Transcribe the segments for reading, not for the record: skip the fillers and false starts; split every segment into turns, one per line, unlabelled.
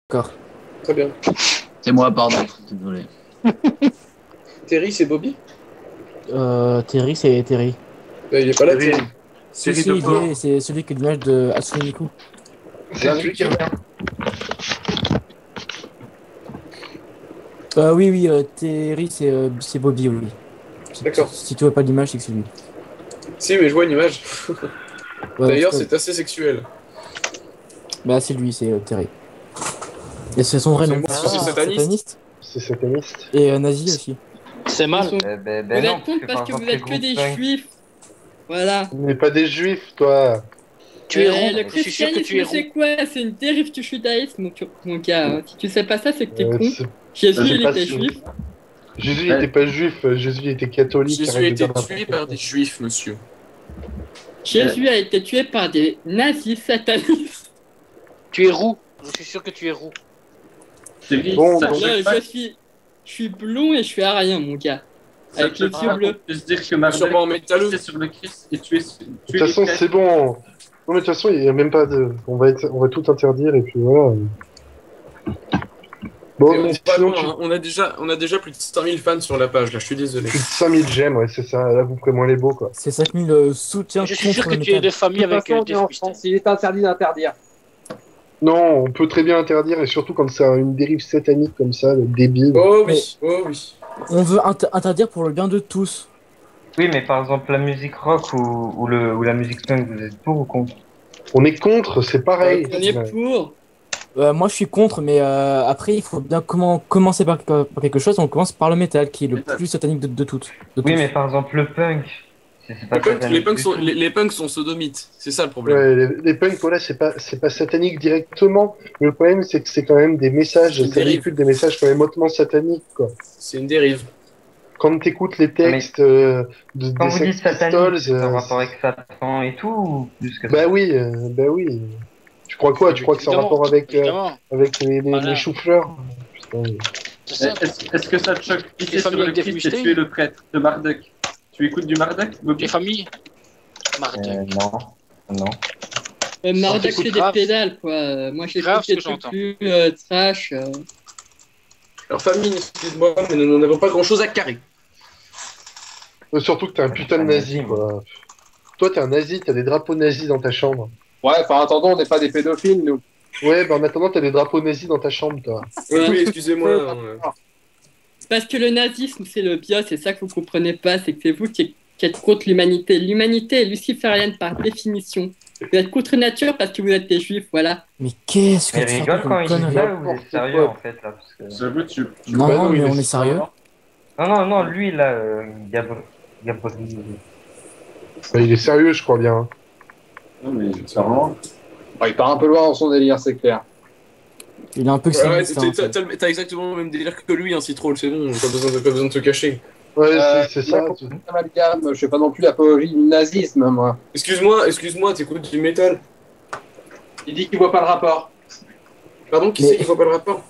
D'accord.
Très bien.
C'est moi, pardon, désolé.
Terry, c'est Bobby?
Terry, c'est Terry.
Il est pas là, Terry.
Si, si, il y est, c'est celui qui est l'image de Hatsune Miku.
C'est celui qui revient.
Oui, oui, Terry, c'est Bobby, oui.
D'accord.
Si tu vois pas l'image, c'est que c'est lui.
Si, mais je vois une image.
Ouais,
D'ailleurs,
parce que-
c'est assez sexuel.
Bah, c'est lui, c'est Terry. Et c'est son vrai
C'est
nom.
bon, c'est sataniste.
C'est sataniste.
Et nazi aussi.
C'est mal.
Vous êtes contre parce que vous êtes que des juifs. Voilà.
On n'est pas des juifs, toi.
Tu es roux.
Le
Je suis sûr que tu es
christianisme, c'est
roux.
quoi? C'est une dérive du judaïsme, mon gars. Hein. Si tu sais pas ça, c'est que t'es con.
c'est-
Jésus,
c'est
il
pas
était
sûr.
juif.
Jésus n'était pas juif, Jésus était catholique.
Jésus a
arrête de
été
dire n'importe
tué
quoi.
par des juifs, monsieur.
Jésus a été tué par des nazis satanistes.
Tu es roux. Je suis sûr que tu es roux.
Bon,
Non,
donc,
je suis blond et je suis arien, mon gars. Avec les yeux bleus.
De se dire que Marduk
Sûrement en métalleux.
est sur le Christ et tu es.
de toute façon, c'est bon. Non, mais de toute façon, il n'y a même pas de. On va tout interdire et puis voilà. Bon,
Et
mais
pas
sinon,
loin, hein. On a déjà plus de 5000 fans sur la page, là, je suis désolé.
plus de 5000 j'aime, ouais, c'est ça. Là, vous ferez moins les beaux, quoi.
C'est 5000 soutiens
Je suis sûr
contre
que
le
tu es
métal.
de famille avec des
en
fruits.
France, il est interdit d'interdire.
Non, on peut très bien interdire, et surtout quand c'est une dérive satanique comme ça, débile.
Oh oui, oh oui.
On veut interdire pour le bien de tous.
Oui, mais par exemple, la musique rock ou la musique punk, vous êtes pour ou contre?
On est contre, c'est pareil.
On est pour.
Moi, je suis contre, mais après, il faut bien commencer par quelque chose. On commence par le métal, qui est le plus satanique de toutes. De
Oui,
tous.
mais par exemple, le punk, c'est pas
Les punks,
satanique
les punks sont sodomites, c'est ça le problème.
Ouais, les punks, voilà, c'est pas satanique directement, mais le problème, c'est que c'est quand même des messages,
Une
ça véhicule des messages quand même hautement sataniques, quoi.
C'est une dérive.
Quand t'écoutes les textes
Quand
des
vous dites
Sex
satanique,
Pistols,
c'est en rapport avec Satan et tout, ou plus que ça?
bah oui, bah oui. Tu crois quoi? Tu crois que c'est en
Évidemment,
rapport avec
évidemment.
les choux-fleurs? Putain,
C'est ça.
Est-ce que ça te choque
Les
pisser sur
familles
le
avec des
Christ et
frustrés.
tuer le prêtre de Marduk? Tu écoutes du Marduk, Bobby?
Les familles. Marduk.
Non, non.
Marduk,
t'écoute
c'est des
grave.
pédales, quoi. Moi, j'ai
Grave,
écouté
ce que
des trucs
j'entends.
plus trash.
Alors famille, excuse-moi, mais nous n'avons pas grand-chose à carrer.
Surtout que t'es un putain de nazi, quoi. Toi, t'es un nazi, t'as des drapeaux nazis dans ta chambre.
Ouais, enfin, attendons, on n'est pas des pédophiles, nous.
Ouais, bah en attendant, t'as des drapeaux nazis dans ta chambre, toi.
Oui, oui, excusez-moi.
C'est parce que le nazisme, c'est le bien, c'est ça que vous comprenez pas, c'est que c'est vous qui êtes contre l'humanité. L'humanité est luciférienne par définition. Vous êtes contre nature parce que vous êtes des juifs, voilà.
Mais qu'est-ce que
Mais
tu fais
rigole quand
comme
il dit
connerie?
ça ou vous êtes sérieux en fait là parce que...
J'avoue, tu
Non,
Bah
non,
non,
mais
il est
on est sérieux.
Non, lui là, Gabriel.
Bah, il est sérieux, je crois bien. Hein.
Non, mais clairement.
Il part un peu loin dans son délire, c'est clair.
Il est un peu
Ouais,
extrémiste. hein,
t'as exactement le même délire que lui, un Citroll, c'est bon, pas besoin de se cacher.
Ouais, c'est ça.
Moi, amalgame, je fais pas non plus l'apologie du nazisme, moi.
Excuse-moi, t'écoutes du métal.
Il dit qu'il voit pas le rapport.
Pardon, qui
Mais-
c'est qui voit pas le rapport?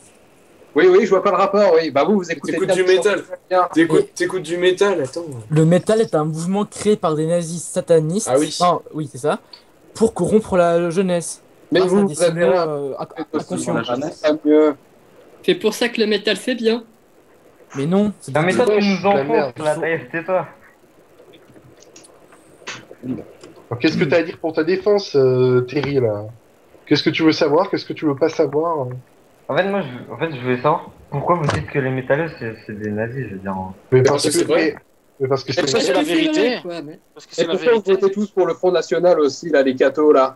Oui, je vois pas le rapport, oui. Bah vous écoutez...
T'écoutes du métal. T'écoutes du métal, attends.
Le métal est un mouvement créé par des nazis satanistes.
Ah oui.
Non, oui, c'est ça. Pour corrompre la jeunesse.
Mais
Grâce à
vous,
des
vous avez
signaux,
un...
inconscients.
Ça mieux.
C'est pour ça que le métal, c'est bien.
Mais non, c'est
Non mais toi tu nous
C'est de la merde.
enfonces là, tais-toi.
Alors, qu'est-ce que t'as à dire pour ta défense, Terry, là? Qu'est-ce que tu veux savoir? Qu'est-ce que tu veux pas savoir?
En fait moi je voulais savoir pourquoi vous dites que les métalleux c'est des nazis, je veux dire.
Mais
parce que c'est vrai.
mais parce que
Parce que
c'est...
c'est la vérité.
vrai, quoi, mais-
Parce que
Et
c'est la
pourquoi vous
vérité.
votez tous pour le Front National aussi, là, les cathos, là?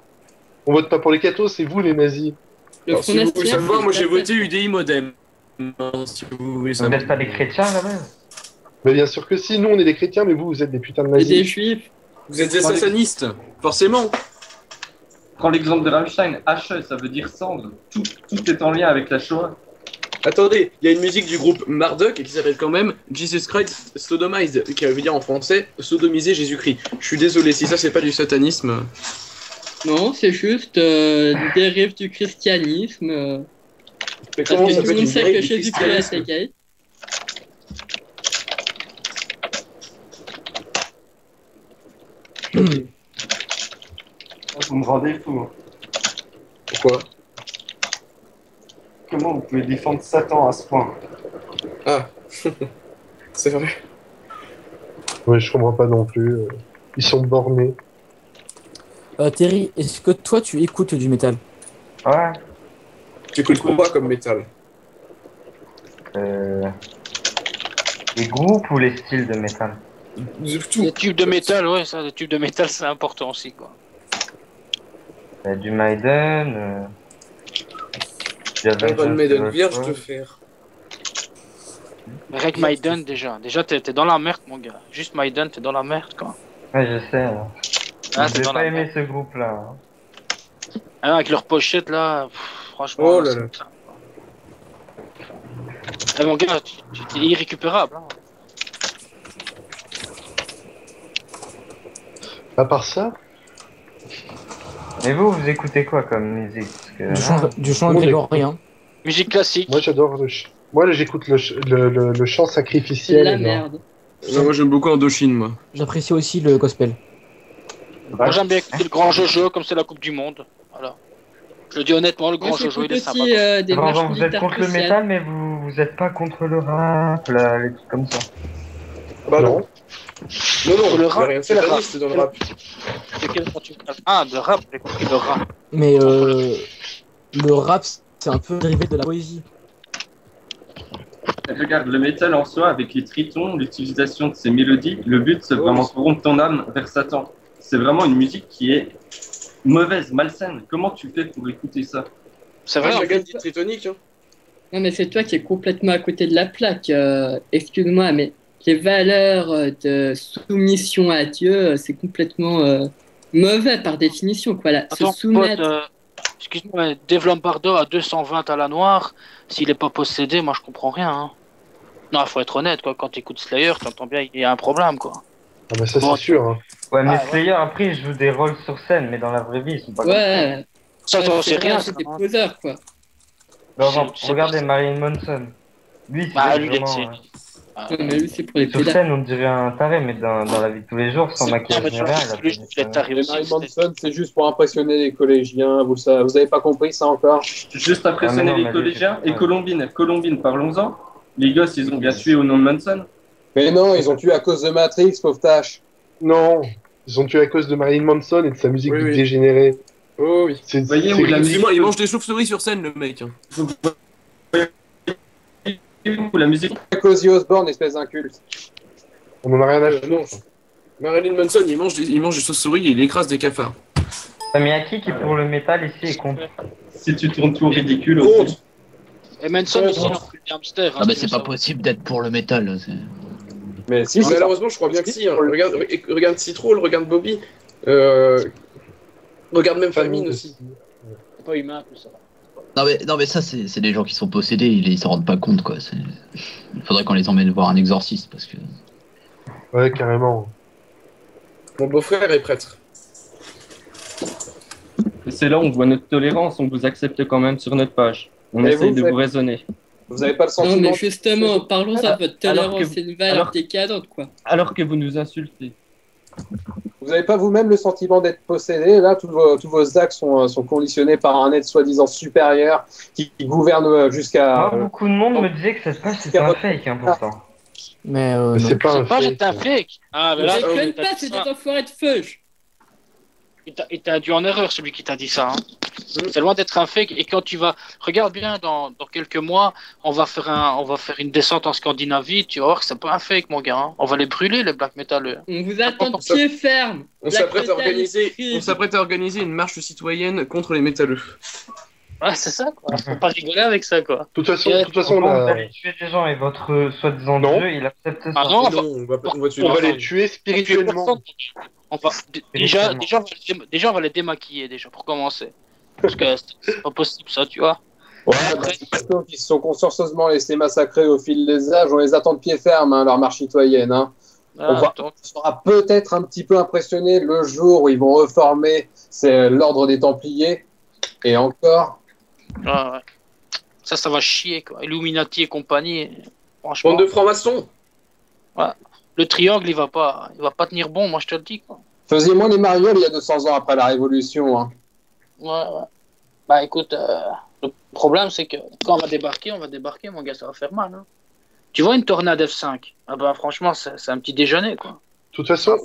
On vote pas pour les cathos, c'est vous les nazis.
Le
Alors,
Front
si vous voulez
National,
savoir, moi j'ai
c'est
voté UDI Modem. Si vous voulez
Vous
savoir.
n'êtes pas des chrétiens à la base?
Mais bien sûr que si, nous on est des chrétiens, mais vous êtes des putains de
et des
nazis.
juifs.
Vous êtes des satanistes, forcément.
Prends l'exemple de Rammstein, HE, ça veut dire cendre. Tout est en lien avec la Shoah.
Attendez, il y a une musique du groupe Marduk qui s'appelle quand même Jesus Christ Sodomized, qui veut dire en français sodomiser Jésus-Christ. Je suis désolé, si ça c'est pas du satanisme.
Non, c'est juste une dérive du christianisme.
Mais
Parce
comment
que
ça
tout
peut
le monde
être
sait
une
que
dérive du
Jésus-Christ
christianisme
est gay.
Vous me rendez fou. Pourquoi?
comment vous pouvez défendre Satan à ce point.
Ah, c'est vrai.
Ouais, je comprends pas non plus. Ils sont bornés.
Terry, est-ce que toi tu écoutes du métal?
Ouais.
Tu écoutes quoi comme métal?
Les groupes ou les styles de métal?
Tout.
Les tubes de métal, ouais, ça, les tubes de métal, c'est important aussi, quoi.
Du Maiden.
Iron Maiden, vierge de fer.
Avec Maiden, déjà. Déjà, t'es dans la merde, mon gars. Juste Maiden, t'es dans la merde, quoi.
Ouais, je sais.
Ah,
J'ai
t'es dans
pas
la
aimé
merde.
ce groupe-là.
Ah, avec leur pochette, là, franchement.
Oh là
c'est
là.
ça. Eh, mon gars, t'es irrécupérable. Hein.
À part ça,
Mais vous écoutez quoi comme musique? Parce que,
Du chant
Bon,
grégorien.
Musique classique.
moi j'adore moi j'écoute le chant
C'est
sacrificiel.
de la
là.
merde.
Non, moi j'aime beaucoup Indochine, moi.
J'apprécie aussi le gospel.
Moi, j'aime bien écouter le grand Jojo, comme c'est la Coupe du Monde. Voilà. Je le dis honnêtement, le grand
Moi,
Jojo, il
j'écoute
est sympa.
aussi des
Genre,
marches
vous êtes
militaires
contre le
cruciales.
métal, mais vous êtes pas contre le rap, là, les trucs comme ça.
Bah non. Non, non,
Le
il y a
rap,
rien de
c'est le rap.
sataniste dans le rap.
De quel genre tu parles? Ah, de rap, j'ai compris, de rap.
Mais le rap, c'est un peu dérivé de la poésie.
Regarde, le métal en soi, avec les tritons, l'utilisation de ces mélodies, le but c'est vraiment corrompre ton âme vers Satan. C'est vraiment une musique qui est mauvaise, malsaine. Comment tu fais pour écouter ça?
C'est vrai,
Chacun
en fait.
dit tritonique, hein.
Non, mais c'est toi qui es complètement à côté de la plaque. Excuse-moi, mais les valeurs de soumission à Dieu, c'est complètement mauvais par définition. Quoi, là. Se
Attends, pote,
soumettre.
excuse-moi, mais Dave Lombardo à 220 à la noire, s'il est pas possédé, moi je comprends rien. Hein. Non, faut être honnête, quoi. Quand tu écoutes Slayer, t'entends bien, il y a un problème, quoi.
Ah bah ça
Bon,
c'est sûr. Hein.
Ouais, mais
Ah, ouais.
Slayer, après, ils jouent des rôles sur scène, mais dans la vraie vie, ils sont pas comme ça.
Ouais,
Ça, t'en sais
vrai,
rien,
c'est
ça.
des
Hein.
poseurs, quoi.
Genre,
C'est-
regardez
c'est-
Marilyn Manson. Lui, c'est
Bah, lui,
vraiment...
c'est-
Ouais, mais lui, c'est pour les
Sur
pédales.
scène, on dirait un taré, mais dans la vie de tous les jours, sans
Ah,
maquillage
mais
ni
tu
rien,
vois,
il a
lui,
fait
il est
des-
taré
Les
aussi.
Marilyn Manson, c'est juste pour impressionner les collégiens, vous avez pas compris ça encore?
Juste impressionner
Ah, mais non,
les
mais
collégiens.
lui,
Et Colombine, parlons-en. Les gosses, ils ont bien tué au nom de Manson.
Mais non, ils ont tué à cause de Matrix, pauvre tâche.
Non, ils ont tué à cause de Marilyn Manson et de sa musique
Oui, oui.
dégénérée.
Oh oui.
C'est,
Vous voyez
c'est-
où la musique-
Excuse-moi, il mange des chauves-souris sur scène, le mec. Hein.
Ou la musique.
À cause Osborne, espèce d'inculte.
On en a rien à foutre.
Non. Marilyn Manson, il mange des chauves-souris et il écrase des cafards.
Mais il y a qui est pour le métal ici et contre?
Si tu tournes tout ridicule
Contre.
aussi.
Et Manson aussi, il a pris des hamsters.
Ah bah c'est pas possible d'être pour le métal.
Mais si,
Ah,
c'est
malheureusement, je crois bien que si. Hein. Regarde Citroll, regarde Bobby. Regarde même Famine aussi.
C'est pas humain, tout ça.
Non mais ça c'est des gens qui sont possédés, ils s'en rendent pas compte quoi. Il faudrait qu'on les emmène voir un exorciste parce que...
Ouais, carrément.
Mon beau-frère est prêtre.
Et c'est là où on voit notre tolérance, on vous accepte quand même sur notre page. On
Et
essaye
vous
de
faites-
vous raisonner.
vous avez pas le
Non,
sentiment.
mais justement, parlons à votre
Alors
tolérance.
que-
C'est une valeur
alors-
décadente, quoi.
Alors que vous nous insultez.
Vous n'avez pas vous-même le sentiment d'être possédé? Là, tous vos actes sont conditionnés par un être soi-disant supérieur qui gouverne jusqu'à.
Moi, beaucoup de monde me disait que cette page c'était un fake, hein, pourtant.
Mais
Mais
non.
c'est pas un
C'est pas
fake.
j'étais un fake. Ah, mais
Je
là,
déconne pas, c'est des enfoirés de feuge.
il t'a induit en erreur, celui qui t'a dit ça. Hein. C'est loin d'être un fake. Et quand tu vas, regarde bien, dans quelques mois, on va faire une descente en Scandinavie. Tu vas voir que c'est pas un fake, mon gars. Hein. On va les brûler, les black metaleux.
On vous attend de
Ça-
pied ferme.
On
Black
s'apprête à
metal
organiser,
esprit.
on s'apprête à organiser une marche citoyenne contre les métalleux.
Ouais, c'est ça, quoi. Faut pas rigoler avec ça, quoi.
De toute façon,
Ouais,
on
Vous
a...
allez tuer des gens et votre soi-disant
Non.
Dieu, il accepte ça.
Ah non,
Non, on va tuer
on va
personne.
les tuer spirituellement.
On va, déjà, on va les démaquiller, déjà, pour commencer. Parce que c'est pas possible, ça, tu vois.
Ouais, ceux qui se sont consciencieusement laissés massacrer au fil des âges, on les attend de pied ferme, hein, leur marche citoyenne. Hein. On va-
Attends.
On sera peut-être un petit peu impressionné le jour où ils vont reformer l'ordre des Templiers. Et encore,
Ouais. Ça va chier, quoi. Illuminati et compagnie. Franchement,
Bande de francs-maçons.
le triangle, il va pas tenir bon, moi, je te le dis, quoi.
faisiez moins les marioles il y a 200 ans après la Révolution. Hein.
Ouais. Bah, écoute, Le problème, c'est que quand on va débarquer, mon gars, ça va faire mal. Hein. Tu vois une tornade F5? Ah bah franchement, c'est un petit déjeuner, quoi.
De toute façon,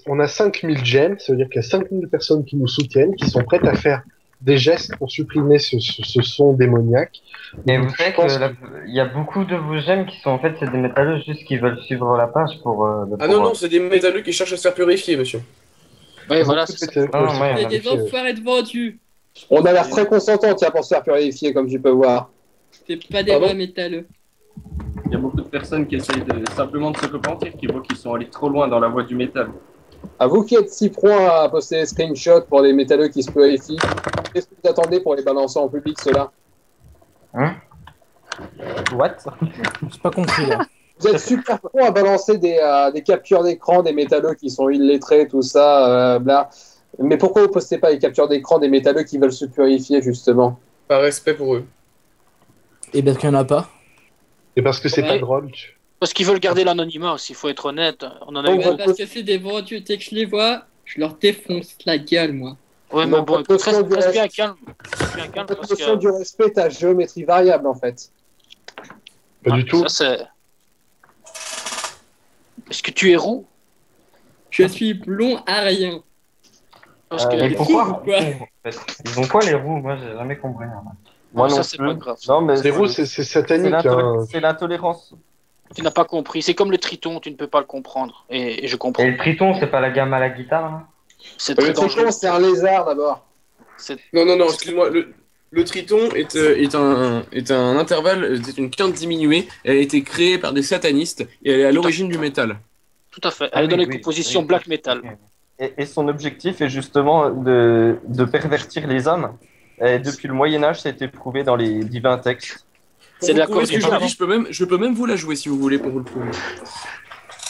on a 5000 gemmes, ça veut dire qu'il y a 5000 personnes qui nous soutiennent, qui sont prêtes à faire des gestes pour supprimer ce son démoniaque.
Et
Donc,
vous savez
je pense
il y a beaucoup de vos gemmes qui sont en fait c'est des métalleux juste qui veulent suivre la page pour.
Ah non, non, c'est des métalleux qui cherchent à se faire purifier, monsieur.
Ouais, voilà,
beaucoup
c'est
de
ça.
métalleux
Ah,
qui
ouais,
veulent
C'est
se
des
faire
enfoirés de vendus.
On a l'air très consentant, tiens, pour se faire purifier, comme tu peux voir.
C'est pas des
Pardon
vrais métalleux.
Il y a beaucoup de personnes qui essayent simplement de se repentir, qui voient qu'ils sont allés trop loin dans la voie du métal.
À vous qui êtes si proints à poster des screenshots pour les métalleux qui se purifient, qu'est-ce que vous attendez pour les balancer en public, ceux-là?
What?
J'ai pas compris là.
Vous êtes super proints à balancer des captures d'écran des métalleux qui sont illettrés, tout ça, bla. Mais pourquoi vous postez pas les captures d'écran des métalleux qui veulent se purifier, justement?
Par respect pour eux.
Et bien qu'il y en a pas.
Et parce que c'est
Ouais.
pas drôle.
Parce qu'ils veulent garder l'anonymat aussi, il faut être honnête. On en a
Donc,
eu
vous-
beaucoup.
Parce que c'est des vendus. Dès que je les vois, je leur défonce la gueule, moi.
Ouais, mais
Donc,
bon,
votre notion du
reste bien
respect-
calme. Reste bien calme
Votre
parce
notion
que.
du respect est à géométrie variable, en fait.
Pas du
Ah,
tout.
ça, c'est. Est-ce que tu es roux?
Je suis blond à rien.
Parce que.
Et pourquoi?
Quoi
En fait, ils ont quoi les roues? Moi j'ai jamais compris. Hein.
Moi
ça,
non
c'est
plus.
pas grave.
Non, mais
Les roues, c'est satanique. Hein.
c'est l'intolérance.
Tu n'as pas compris. C'est comme le triton, tu ne peux pas le comprendre. Et je comprends.
Et le triton, c'est pas la gamme à la guitare là?
C'est
Le
très dangereux.
triton, c'est un lézard, d'abord.
Non, non, non, excuse-moi. Le triton est un intervalle, c'est une quinte diminuée. Elle a été créée par des satanistes et elle est à l'origine du métal.
Tout à fait.
Ah
Elle est dans
oui,
les
oui,
compositions
oui.
black metal.
Et son objectif est justement de pervertir les hommes. Et depuis le Moyen-Âge, ça a été prouvé dans les divins textes.
C'est de la
Pour vous prouver ce que je
corruption.
vous dis, je peux même vous la jouer si vous voulez pour vous le prouver.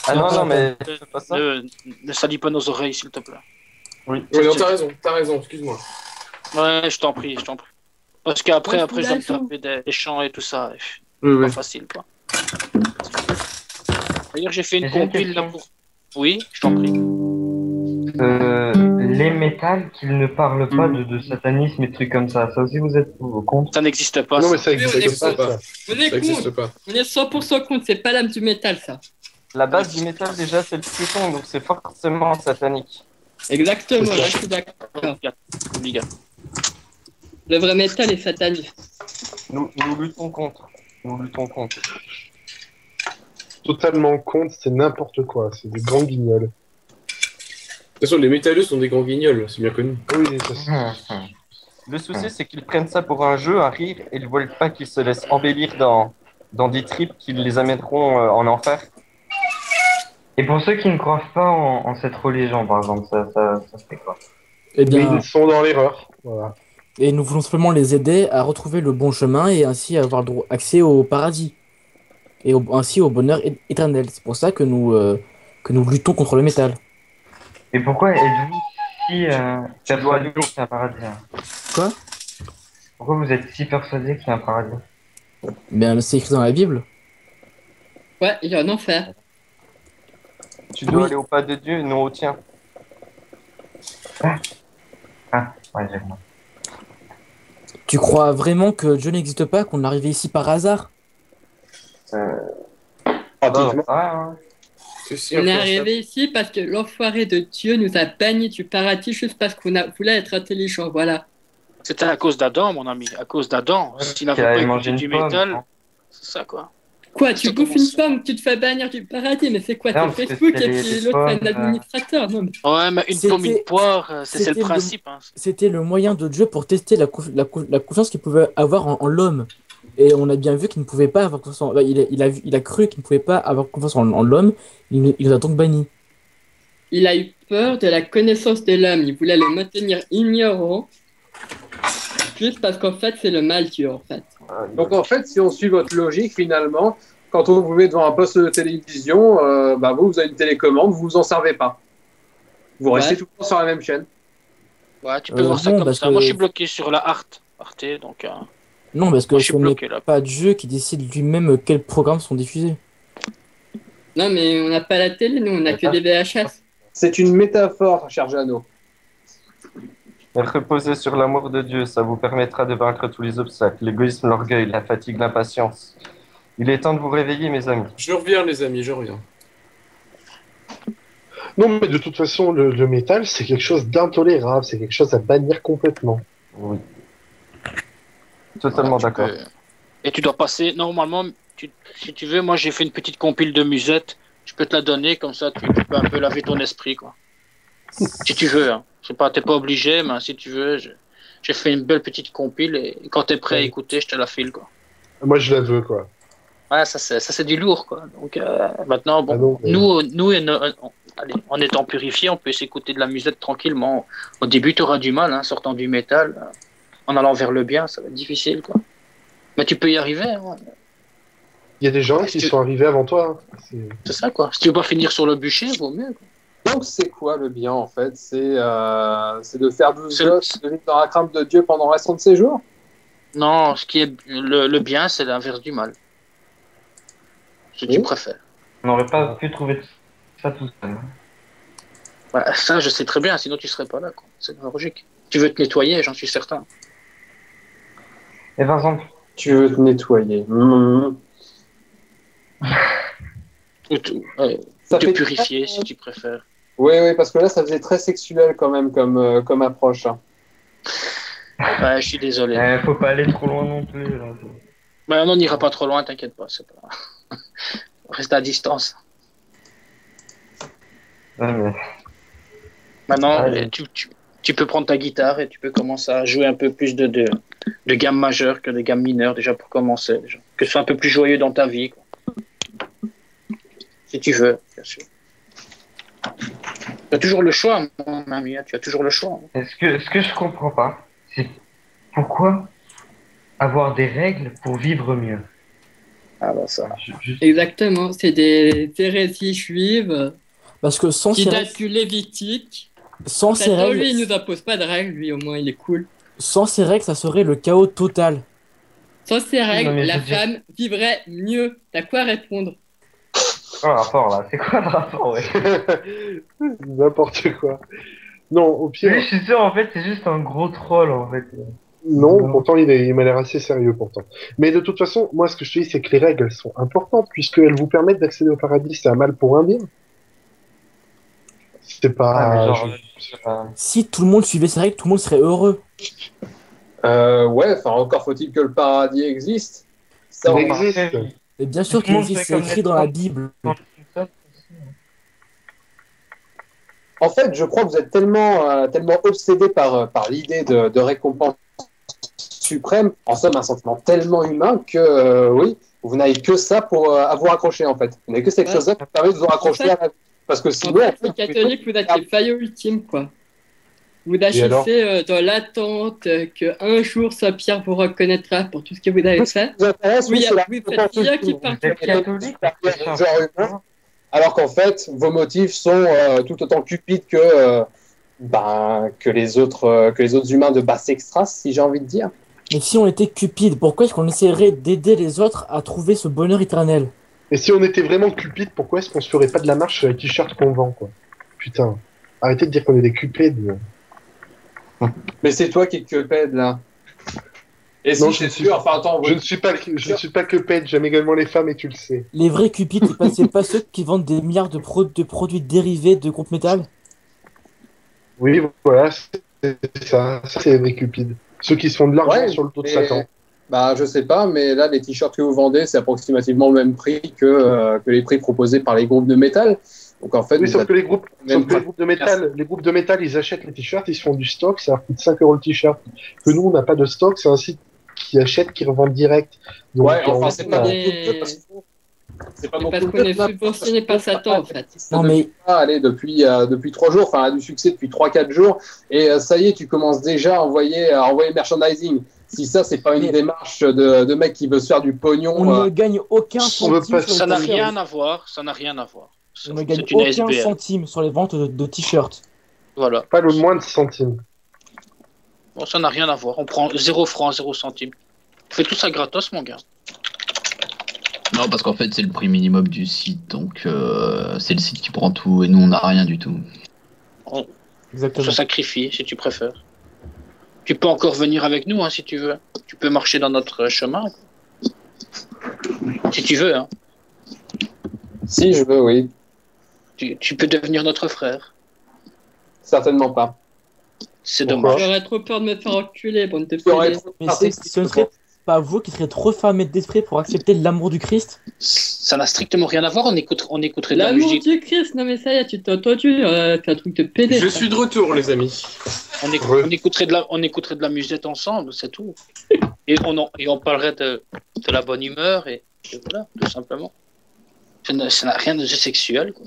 Ah non, non, mais
Ne,
c'est pas ça.
ne salis pas nos oreilles, s'il te plaît.
Oui.
Ouais, non, t'as raison, excuse-moi.
Ouais, je t'en prie, je t'en prie. Parce qu'après,
Ouais,
après, je dois me
c'est
taper des chants et tout ça.
Ouais, ouais.
Pas facile, quoi. D'ailleurs, j'ai fait une
J'ai une
compile là
question.
pour. Oui, je t'en prie.
Les métals qu'ils ne parlent pas de satanisme et de trucs comme ça aussi vous êtes contre?
Ça n'existe pas.
Non,
ça.
mais ça
Oui, on
existe
est
pas,
contre.
ça.
On
Ça
est
n'existe
contre.
pas.
On est 100% contre. C'est pas l'âme du métal, ça.
La base du métal, déjà, c'est le triton, donc c'est forcément satanique.
Exactement,
C'est ça.
là, je suis d'accord.
Obligatoire.
Le vrai métal est sataniste.
Nous luttons contre. Nous luttons contre.
Totalement contre, c'est n'importe quoi. C'est des grands guignols.
De toute façon, les métalleux sont des grands guignols, c'est bien connu.
Oui, ça,
Le souci, c'est qu'ils prennent ça pour un jeu, un rire, et ils ne veulent pas qu'ils se laissent embellir dans des tripes qui les amèneront en enfer.
Et pour ceux qui ne croient pas en cette religion, par exemple, ça fait quoi?
Eh bien,
ils sont dans l'erreur. Voilà.
et nous voulons simplement les aider à retrouver le bon chemin et ainsi avoir accès au paradis. Et ainsi au bonheur éternel. C'est pour ça que nous luttons contre le métal.
Et pourquoi êtes-vous si persuadé
dois-
qu'il y a un paradis?
Quoi?
Pourquoi vous êtes si persuadé qu'il y a un paradis?
Ben, c'est écrit dans la Bible.
Ouais, il y a un enfer.
Tu dois
Oui.
aller au pas de Dieu, non au tien.
Ah, ouais, j'ai compris.
Tu crois vraiment que Dieu n'existe pas, qu'on est arrivé ici par hasard?
Pratiquement.
Ah,
C'est si
On est
influençable.
arrivé ici parce que l'enfoiré de Dieu nous a bannis du paradis juste parce qu'on a voulu être intelligent. Voilà.
C'était à cause d'Adam, mon ami. À cause d'Adam. S'il n'avait
Qui a
pas
mangé
écouté
une
du
pomme,
métal,
hein.
c'est ça, quoi.
Quoi, tu
Ça
bouffes
commence.
une pomme, tu te fais bannir du paradis, mais c'est quoi?
Non,
C'est
parce que
Facebook
c'est
et
les
puis l'autre c'est un
pommes,
administrateur. Non, mais
Ouais, mais une pomme, une
C'était-
poire, c'est le
c'était le-
principe. Hein.
C'était le moyen de Dieu pour tester la confiance qu'il pouvait avoir en l'homme. Et on a bien vu qu'il ne pouvait pas avoir confiance en... il a cru qu'il ne pouvait pas avoir confiance en l'homme. Il nous a donc bannis.
il a eu peur de la connaissance de l'homme. Il voulait le maintenir ignorant. Juste parce qu'en fait, c'est le mal Dieu, en fait.
Donc en fait, si on suit votre logique, finalement, quand on vous met devant un poste de télévision, bah vous avez une télécommande, vous vous en servez pas. Vous restez
Ouais.
tout le temps sur la même chaîne.
Ouais, tu peux voir ça
non,
comme
parce
ça.
que-
Moi, je suis bloqué sur la Arte. Arte, donc.
Non, parce que
Moi, je suis
ce n'est
bloqué, là.
pas Dieu qui décide lui-même quels programmes sont diffusés.
Non, mais on n'a pas la télé, nous, on n'a que des VHS.
C'est une métaphore, cher Jeannot.
Reposez sur l'amour de Dieu, ça vous permettra de vaincre tous les obstacles, l'égoïsme, l'orgueil, la fatigue, l'impatience. Il est temps de vous réveiller, mes amis.
Je reviens, les amis, je reviens.
Non, mais de toute façon, le métal, c'est quelque chose d'intolérable, c'est quelque chose à bannir complètement.
Oui. Totalement d'accord.
Et tu dois passer, normalement, si tu veux, moi j'ai fait une petite compile de musette, je peux te la donner, comme ça tu peux un peu laver ton esprit, quoi. Si tu veux, hein. Je sais pas, t'es pas obligé, mais si tu veux, j'ai fait une belle petite compile et quand t'es prêt à écouter, je te la file, quoi.
Moi, je la veux, quoi.
Ouais, ça c'est du lourd, quoi. Donc maintenant, bon,
Ah non, mais-
nous allez, en étant purifié, on peut s'écouter de la musette tranquillement. Au début, tu auras du mal, hein, sortant du métal, en allant vers le bien, ça va être difficile, quoi. Mais tu peux y arriver, hein.
Il y a des gens qui sont arrivés avant toi. Hein.
C'est ça, quoi. Si tu veux pas finir sur le bûcher, vaut mieux, quoi.
Donc c'est quoi le bien en fait? C'est de faire 12 gosses, de vivre dans la crainte de Dieu pendant le restant de ses jours?
Non, ce qui est le bien, c'est l'inverse du mal. Si tu préfères.
On n'aurait pas pu trouver ça tout seul.
Ouais, ça, je sais très bien, sinon tu serais pas là, quoi. C'est logique. Tu veux te nettoyer, j'en suis certain.
Et Vincent,
Tu veux te nettoyer.
Ou
Ça
te
fait
purifier, si tu préfères.
Oui, parce que là, ça faisait très sexuel quand même comme approche. Hein.
Ouais, je suis désolé.
faut pas aller trop loin non plus. Là.
Mais on n'ira pas trop loin, t'inquiète pas. C'est pas... Reste à distance.
Ouais, mais...
Maintenant,
Allez.
tu peux prendre ta guitare et tu peux commencer à jouer un peu plus de gammes majeures que de gammes mineures, déjà pour commencer. Déjà. Que ce soit un peu plus joyeux dans ta vie. Quoi. Si tu veux, bien sûr. Tu as toujours le choix, mon ami. Tu as toujours le choix.
Ce que je comprends pas, c'est pourquoi avoir des règles pour vivre mieux.
Ah bah ça.
Exactement, c'est des hérésies juives
Parce que sans
qui
ces
datent
règles,
du Lévitique.
sans ces
Satan, lui, il
règles,
nous impose pas de règles, lui, au moins, il est cool.
sans ces règles, ça serait le chaos total.
Sans ces règles,
Non, mais je
la
veux dire-
femme vivrait mieux. T'as quoi à répondre?
C'est quoi le rapport là? C'est quoi le rapport ouais.
N'importe quoi. Non, au pire,
Oui, je suis sûr, en fait, c'est juste un gros troll en fait.
non,
Non.
pourtant il m'a l'air assez sérieux pourtant. Mais de toute façon, moi ce que je te dis, c'est que les règles sont importantes puisqu'elles vous permettent d'accéder au paradis. C'est un mal pour un bien. C'est pas.
Ah, mais genre, je sais pas.
Si tout le monde suivait ces règles, tout le monde serait heureux.
Ouais, enfin encore faut-il que le paradis existe. Ça,
Il
on-
existe.
Et bien sûr
Tout le
qu'il
monde
existe,
fait
c'est
comme
écrit
les
dans la
trolls.
Bible.
En fait, je crois que vous êtes tellement obsédé par l'idée de récompense suprême, en somme un sentiment tellement humain que oui, vous n'avez que ça pour avoir accroché en fait. Vous n'avez que cette
Ouais.
chose-là qui permet de vous raccrocher à la vie. Parce que
En
sinon,
fait, les catholiques, vous êtes les faillots ultimes, quoi. Vous
alors
agissez dans l'attente qu'un jour sa pierre vous reconnaîtra pour tout ce que vous avez fait.
vous intéresse,
Oui,
c'est la
oui, faites bien qui
vous
parle.
Vous êtes catholique?
êtes genre humain, alors qu'en fait, vos motifs sont tout autant cupides que les autres humains de basse extra, si j'ai envie de dire.
Mais si on était cupide, pourquoi est-ce qu'on essaierait d'aider les autres à trouver ce bonheur éternel?
Et si on était vraiment cupide, pourquoi est-ce qu'on se ferait pas de la marche sur les t-shirts qu'on vend, quoi? Putain. Arrêtez de dire qu'on est des cupides.
Mais c'est toi qui es cupide là. Et si
Non,
c'est
je suis-
sûr, enfin attends,
Je ne suis pas cupide, j'aime également les femmes et tu le sais.
Les vrais cupides, c'est pas ceux qui vendent des milliards de produits dérivés de groupes métal?
Oui, voilà, c'est ça. Ça, c'est les vrais cupides. Ceux qui se font de l'argent
Ouais,
sur le dos de
mais-
Satan.
bah je sais pas, mais là les t-shirts que vous vendez, c'est approximativement le même prix que les prix proposés par les groupes de métal. Donc en fait,
Oui,
vous
sauf
êtes-
que les groupes
même
de métal, ils achètent les t-shirts, ils se font du stock, ça leur coûte 5 € le t-shirt. Que nous, on n'a pas de stock, c'est un site qui achète, qui revend direct. Donc,
Ouais, enfin
on-
c'est pas non
Mais-
plus le parce que- c'est pas non
Parce
plus
qu'on est
le-
subventionné par Satan, en fait.
Non, mais
depuis 3 jours, enfin, a du succès depuis 3-4 jours, et ça y est, tu commences déjà à envoyer merchandising. Si ça, c'est pas une démarche de mec qui veut se faire du pognon,
on ne gagne aucun
on veut
centime
pas-
sur les
Ça n'a
t-shirts.
rien à voir. Ça n'a rien à voir.
On ne gagne
C'est une
aucun
SBL.
centime sur les ventes de t-shirts.
Voilà.
pas le moins de centimes.
Bon, ça n'a rien à voir. On prend 0 francs, 0 centimes. On fait tout ça gratos, mon gars.
Non, parce qu'en fait, c'est le prix minimum du site, donc c'est le site qui prend tout et nous, on n'a rien du tout.
On
Exactement.
se sacrifie, si tu préfères. Tu peux encore venir avec nous hein, si tu veux. Tu peux marcher dans notre chemin. Si tu veux. Hein.
Si je veux, oui.
Tu peux devenir notre frère.
Certainement pas.
C'est
Pourquoi
dommage.
J'aurais trop peur de me faire enculer, bande de
Tu aurais
pédés.
trop
Mais
tardé,
ce ne serait pas vous qui serez trop fermé d'esprit pour accepter l'amour du Christ?
Ça n'a strictement rien à voir. On écouterait de la
L'amour
musique.
du Christ, non mais ça y est, tu t'es entendu, c'est un truc de pédé.
Je
ça.
suis de retour, les amis.
On écouterait de la musette ensemble, c'est tout. Et on parlerait de la bonne humeur et voilà, tout simplement. Ça n'a rien de sexuel. Quoi.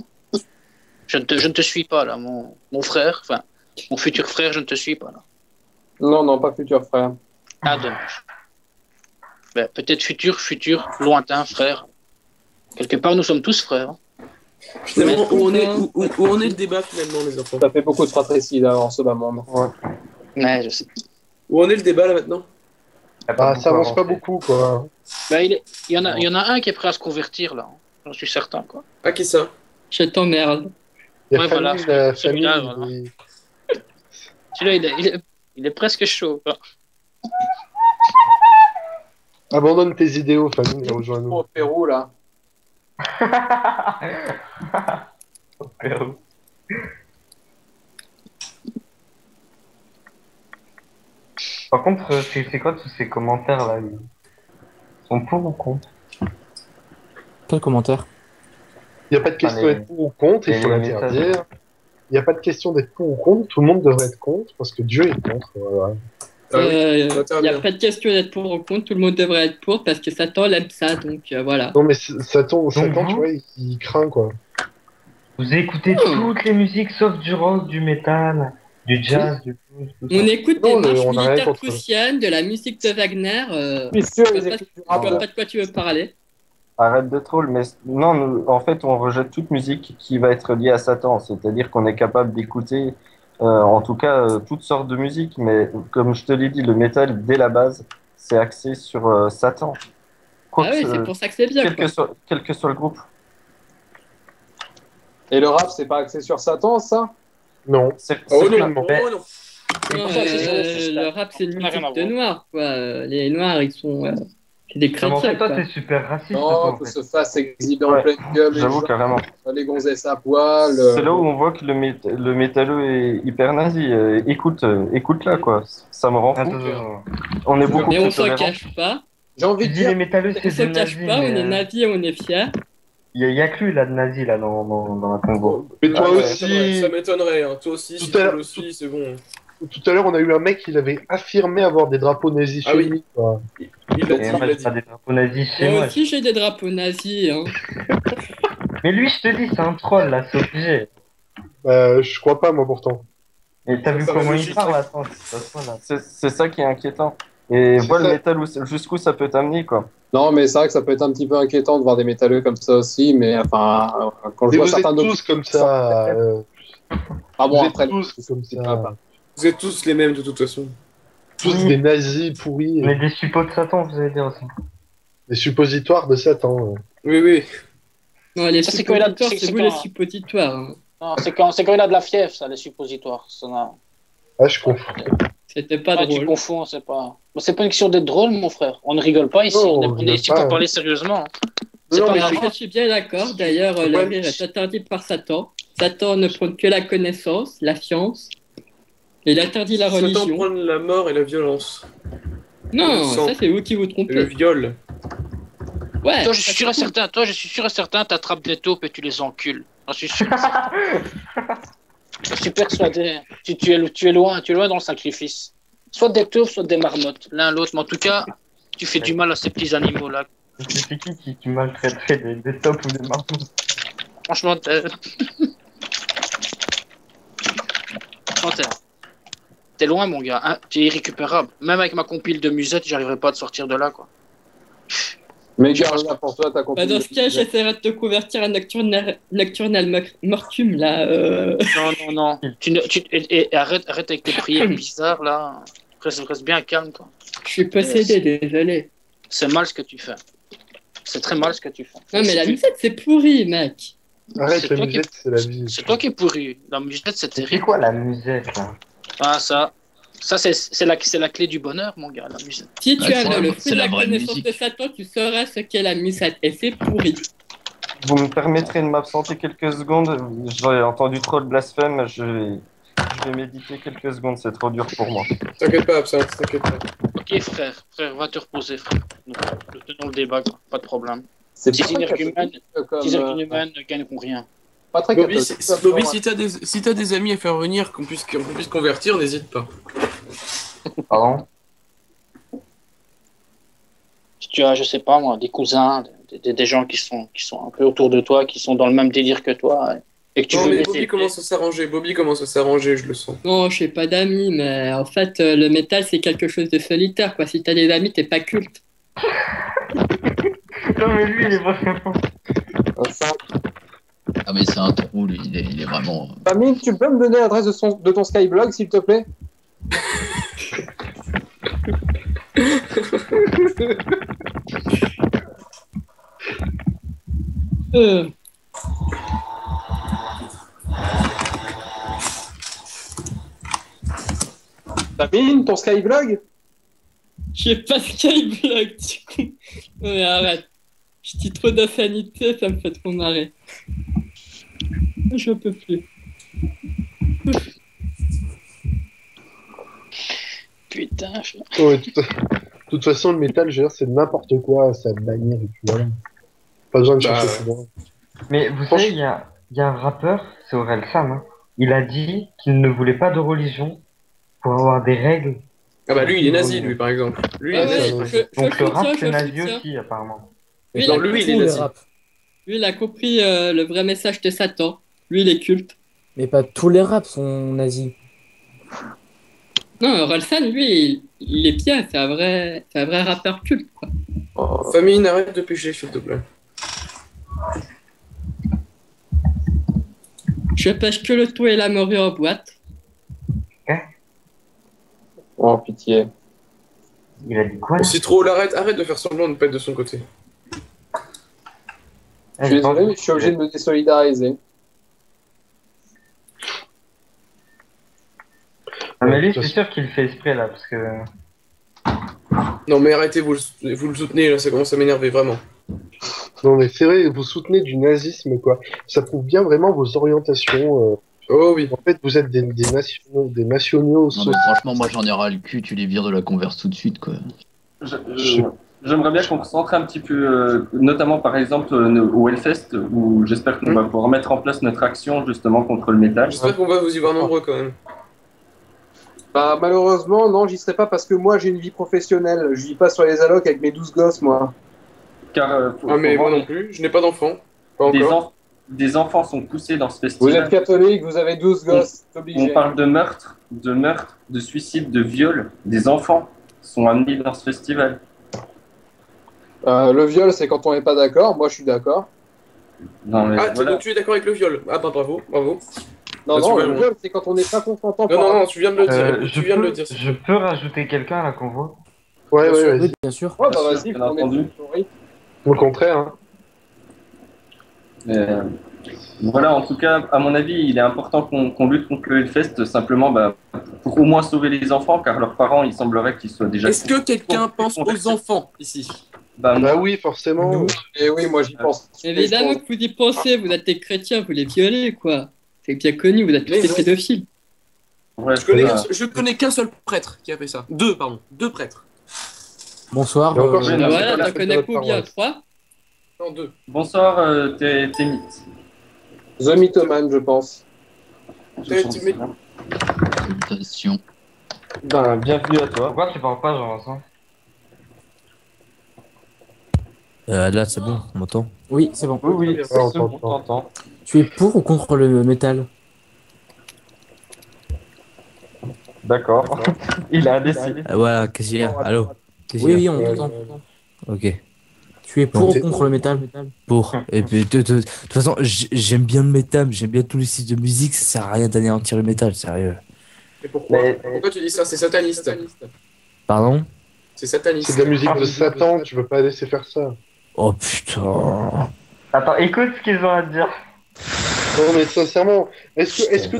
Je ne te suis pas là, mon frère, enfin mon futur frère, je ne te suis pas là.
Non, non, pas futur frère.
Ah dommage. Ben, peut-être futur lointain frère. Quelque part, nous sommes tous frères. Hein.
Finalement, où en est le débat finalement, les enfants?
Ça fait beaucoup de fratricides en ce bas monde.
Ouais, je sais.
Où en est le débat là maintenant?
Ah, ça avance pas beaucoup, quoi.
Ben, il y en a un qui est prêt à se convertir là. J'en suis certain quoi.
Ah, qui ça?
Je t'emmerde.
Il y a
Ouais,
famille,
voilà,
la famille.
celui-là, voilà. Celui-là, il est presque chaud. Quoi.
Abandonne tes idéaux, famille, et rejoins-nous.
Au Pérou, là.
Au Pérou. Par contre, c'est quoi tous ces commentaires là? Ils sont pour ou contre?
Quel commentaire?
Il n'y a pas de question
les-
d'être pour ou contre, il
les
faut
messages.
l'interdire. Il n'y a pas de question d'être pour ou contre, tout le monde devrait être contre, parce que Dieu est contre. Voilà.
Ah oui,
Il
ça va
n'y a
bien.
pas de question d'être pour ou contre, tout le monde devrait être pour parce que Satan l'aime ça, donc voilà.
Non, mais Satan, tu
vous
vois, il craint, quoi.
Vous écoutez toutes les musiques sauf du rock, du métal, du jazz, du blues, tout ça.
On écoute
Non,
des marches
on a rien
militaires
contre.
prussiennes, de la musique de Wagner.
Je suis sûr,
Je
ils
vois pas,
écoutent du
je vois
rap.
pas de quoi tu veux parler.
Arrête de troll, mais non, en fait, on rejette toute musique qui va être liée à Satan. C'est-à-dire qu'on est capable d'écouter, en tout cas, toutes sortes de musique. Mais comme je te l'ai dit, le métal, dès la base, c'est axé sur Satan. Quoi
Ah
que
oui,
ce-
c'est pour ça que c'est bien.
quel
quoi.
quel que soit le groupe.
Et le rap, c'est pas axé sur Satan, ça?
Non.
Oh
C'est
non,
clairement.
oh non.
Non,
ça, c'est sur le
le rap, c'est une
Ça n'a rien
musique
à
de
voir.
noirs, quoi. Les noirs, ils sont. C'est des
Non, mais en
chrétiens,
fait, toi,
quoi.
t'es super raciste.
Non,
toi, en
que
fait.
se fasse exhiber en
Ouais,
pleine gueule,
J'avoue, carrément.
les gonzesses à poil.
C'est là où on voit que le métalleux est hyper nazi. Écoute là, quoi. Ça me rend fou. On est beaucoup
Mais on
plus
s'en
tolérants.
cache pas.
J'ai envie
Tu
de
dis les
dire,
métalleux,
On
c'est
s'en
des
cache
nazis,
pas, on
mais,
est nazi, on est fiers.
il y a que lui, là, de nazi, là, dans la Congo.
Mais toi
Ah ouais,
aussi,
Ça m'étonnerait, hein. Toi aussi,
Tout
si
à
tu
l'heure-
le suis, c'est bon.
tout à l'heure, on a eu un mec qui avait affirmé avoir des drapeaux nazis
Ah
chez
oui.
lui, quoi.
Il l'a dit,
Et
il
moi,
l'a
j'ai
dit.
pas des drapeaux nazis chez
Moi
moi.
aussi, j'ai des drapeaux nazis. Hein.
Mais lui, je te dis, c'est un troll, là, c'est obligé.
Je crois pas, moi, pourtant.
Et t'as vu
Ça
comment il
réfléchit,
parle,
ça.
attends, c'est ça qui est inquiétant. Et
C'est
vois le
ça.
métal jusqu'où ça peut t'amener, quoi.
non, mais c'est vrai que ça peut être un petit peu inquiétant de voir des métalleux comme ça aussi, mais enfin, quand je
Et
vois
vous êtes
certains
tous comme ça.
Ah bon,
Vous êtes
après,
tous comme ça.
Vous êtes tous les mêmes de toute façon.
Tous des nazis pourris.
Mais des suppôts de Satan, vous allez dire aussi.
Des suppositoires de Satan.
Oui, oui.
Non, les
Ça, c'est quand il a-
suppositoires,
c'est-
c'est
c'est
vous
quand-
les suppositoires. Hein.
Non, c'est quand il a de la fièvre, ça, les suppositoires. Ça n'a-
Ah, je confonds.
C'était pas
Ah, tu
drôle.
confonds, c'est pas. Bon, c'est pas une question d'être drôle, mon frère. On ne rigole pas ici.
Non,
on
on
est
rigole
ici
pas.
pour parler sérieusement. C'est
Non,
pas
mais
un-
Alors, je suis bien d'accord. D'ailleurs, le
Ouais.
rire est interdit par Satan. Satan ne prône que la connaissance, la science. Il interdit la
Satan
religion.
prend la mort et la violence.
Non,
le sang.
ça c'est vous qui vous
Et le
trompez.
viol.
Ouais.
Toi, je suis sûr et certain. Toi, je suis sûr et certain. T'attrapes des taupes et tu les encules. J'en suis sûr. Je suis persuadé. Tu es loin dans le sacrifice. Soit des taupes, soit des marmottes. L'un l'autre. Mais en tout cas, tu fais du mal à ces petits animaux là.
C'est qui maltraiterait des tops ou des marmots?
Franchement, t'es loin, mon gars. Hein, t'es irrécupérable. Même avec ma compile de musette, j'arriverai pas à te sortir de là, quoi.
mais garde là pour toi, ta
Bah,
compagnie.
dans ce cas, j'essaierai de te convertir à Nocturnal Mortum, là.
Non. Et arrête avec tes prières bizarres, là. Reste bien calme, quoi.
Je suis possédé, désolé.
C'est mal ce que tu fais. C'est très mal ce que tu fais.
Non, mais la musette, c'est pourri, mec.
Arrête,
C'est
la
toi qui-
musette, c'est la vie.
C'est toi qui es pourri. La musette, c'est
C'est
terrible.
quoi la musette, là?
Ah, ça. Ça, c'est la clé du bonheur, mon gars, la musique.
Si tu
Ouais,
as
c'est
le
la-
fruit
c'est
de
la
la
vraie
connaissance
musique.
de Satan, tu sauras ce qu'est la musique et c'est pourri.
Vous me permettrez de m'absenter quelques secondes. J'ai entendu trop de blasphème. Je vais méditer quelques secondes. C'est trop dur pour moi.
T'inquiète pas, Absinthe, t'inquiète pas.
Ok, frère, va te reposer, frère. Nous tenons le débat, quoi. Pas de problème.
C'est
Ces
pas très
énergumènes
catholique, comme,
ne gagneront rien.
pas très
Bobby,
catholique.
Bobby, si t'as des amis à faire venir, qu'on puisse convertir, n'hésite pas.
Pardon?
Si tu as, je sais pas moi, des cousins, des gens qui sont un peu autour de toi, qui sont dans le même délire que toi, et que tu
Non,
veux
mais
les
Bobby
aider.
commence à s'arranger. Bobby commence à s'arranger, je le sens.
Non, je n'ai pas d'amis, mais en fait, le métal, c'est quelque chose de solitaire, quoi. Si t'as des amis, t'es pas culte.
Non, mais lui, il est vraiment.
Ah, mais c'est un trou, lui, il est vraiment.
Famille, tu peux me donner l'adresse de ton Skyblog, s'il te plaît?
Euh,
Famille, ton Skyblog?
J'ai pas Skyblog, du coup. Ouais, arrête. Je dis trop d'insanité, ça me fait trop marrer. Je peux plus.
Putain,
Ouais, de toute façon, le métal, je veux dire, c'est n'importe quoi, ça bannière et puis voilà. Pas besoin de chercher plus loin.
Mais vous savez, il y a un rappeur, c'est Orelsan, hein. Il a dit qu'il ne voulait pas de religion pour avoir des règles.
Ah bah lui, il est nazi, lui, par exemple. Lui, il
Ah
est
ouais,
nazi.
Donc le rap,
soutiens,
c'est
je
nazi
soutiens.
aussi, apparemment.
Lui,
Non,
il a
lui, il est
Tous les
nazi.
raps.
Lui, il a compris le vrai message de Satan. Lui, il est culte.
Mais pas tous les raps sont nazis.
Non, Orelsan, lui, il est bien. C'est un vrai rappeur culte, quoi.
Famille, arrête de pécher, s'il te plaît.
Je pêche que le tout et la morue en boîte.
Oh, pitié.
Il a dit quoi?
Bon, Citro, arrête de faire semblant de pas être de son côté.
Je suis désolé, mais je suis obligé de me désolidariser.
Ah, mais lui, c'est sûr qu'il le fait exprès, là, parce que...
Non, mais arrêtez, vous le soutenez, là, ça commence à m'énerver, vraiment.
Non, mais c'est vrai, vous soutenez du nazisme, quoi. Ça prouve bien vraiment vos orientations.
Oh oui.
En fait, vous êtes des nationaux.
Non, mais franchement, moi, j'en ai ras le cul, tu les vires de la converse tout de suite, quoi.
J'aimerais bien qu'on concentre un petit peu, notamment par exemple au Hellfest, où j'espère qu'on va pouvoir mettre en place notre action justement contre le métal.
J'espère qu'on va vous y voir nombreux, quand même.
Bah, malheureusement, non, j'y serai pas parce que moi, j'ai une vie professionnelle. Je vis pas sur les allocs avec mes 12 gosses, moi.
Car
Ah, mais moi non plus, je n'ai pas d'enfant. Pas encore.
des enfants sont poussés dans ce
Vous
festival.
êtes catholique, vous avez 12 gosses, c'est
On
obligé.
parle de meurtre, de suicide, de viol. Des enfants sont amenés dans ce festival.
Le viol, c'est quand on n'est pas d'accord. Moi, je suis d'accord.
Non, mais
Ah,
voilà.
donc tu es d'accord avec le viol. Ah bah bravo.
Non,
Ah,
non,
tu
le
veux-
viol, c'est quand on n'est pas consentant.
Non, tu viens de le dire.
je,
Tu viens de
peux,
le dire.
je peux rajouter quelqu'un à la convo?
Ouais,
Bien sûr.
vas-y.
Oui, bien sûr.
Ouais, bah
Bien sûr,
vas-y,
bien
on est
entendu.
oui.
Au contraire, hein.
Mais, voilà, en tout cas, à mon avis, il est important qu'on lutte contre le Hellfest simplement pour au moins sauver les enfants, car leurs parents, il semblerait qu'ils soient déjà...
Est-ce que quelqu'un pense aux enfants ici?
Bah,
Bah oui, forcément.
Et oui, moi, j'y pense.
Évidemment que vous y pensez, vous êtes des chrétiens, vous les violez, quoi. C'est bien connu, vous êtes tous
Mais
des
non.
pédophiles.
ouais,
Je connais qu'un seul prêtre qui a fait ça. Deux prêtres.
Bonsoir.
Et encore,
Oui,
c'est
non,
pas
Voilà,
la
t'en
fête de
connais
notre
combien?
paroisse.
3?
Non, deux.
Bonsoir, Témit.
The Mythoman, je pense.
Salutations.
Ben, bienvenue à toi. Pourquoi tu parles pas, Jean-Vincent?
Là, c'est bon, on m'entend?
Oui, c'est bon.
Oui,
on
c'est bon,
t'entend.
on t'entend.
Tu es pour ou contre le métal?
D'accord. Il a décidé.
Voilà, qu'est-ce qu'il y a? Allô? Qu'est-ce qu'il
Oui,
y a?
oui, on t'entend.
Ok,
Tu es pour
Donc,
ou contre le métal?
pour. Et puis, de toute façon, j'aime bien le métal, j'aime bien tous les styles de musique, ça sert à rien d'anéantir le métal, sérieux.
Et pourquoi?
Mais-
Pourquoi tu dis ça? C'est sataniste.
Pardon?
C'est sataniste.
C'est de la musique de Satan, tu veux pas laisser faire ça.
Oh putain.
Attends, écoute ce qu'ils ont à te dire.
Non, mais sincèrement, est-ce que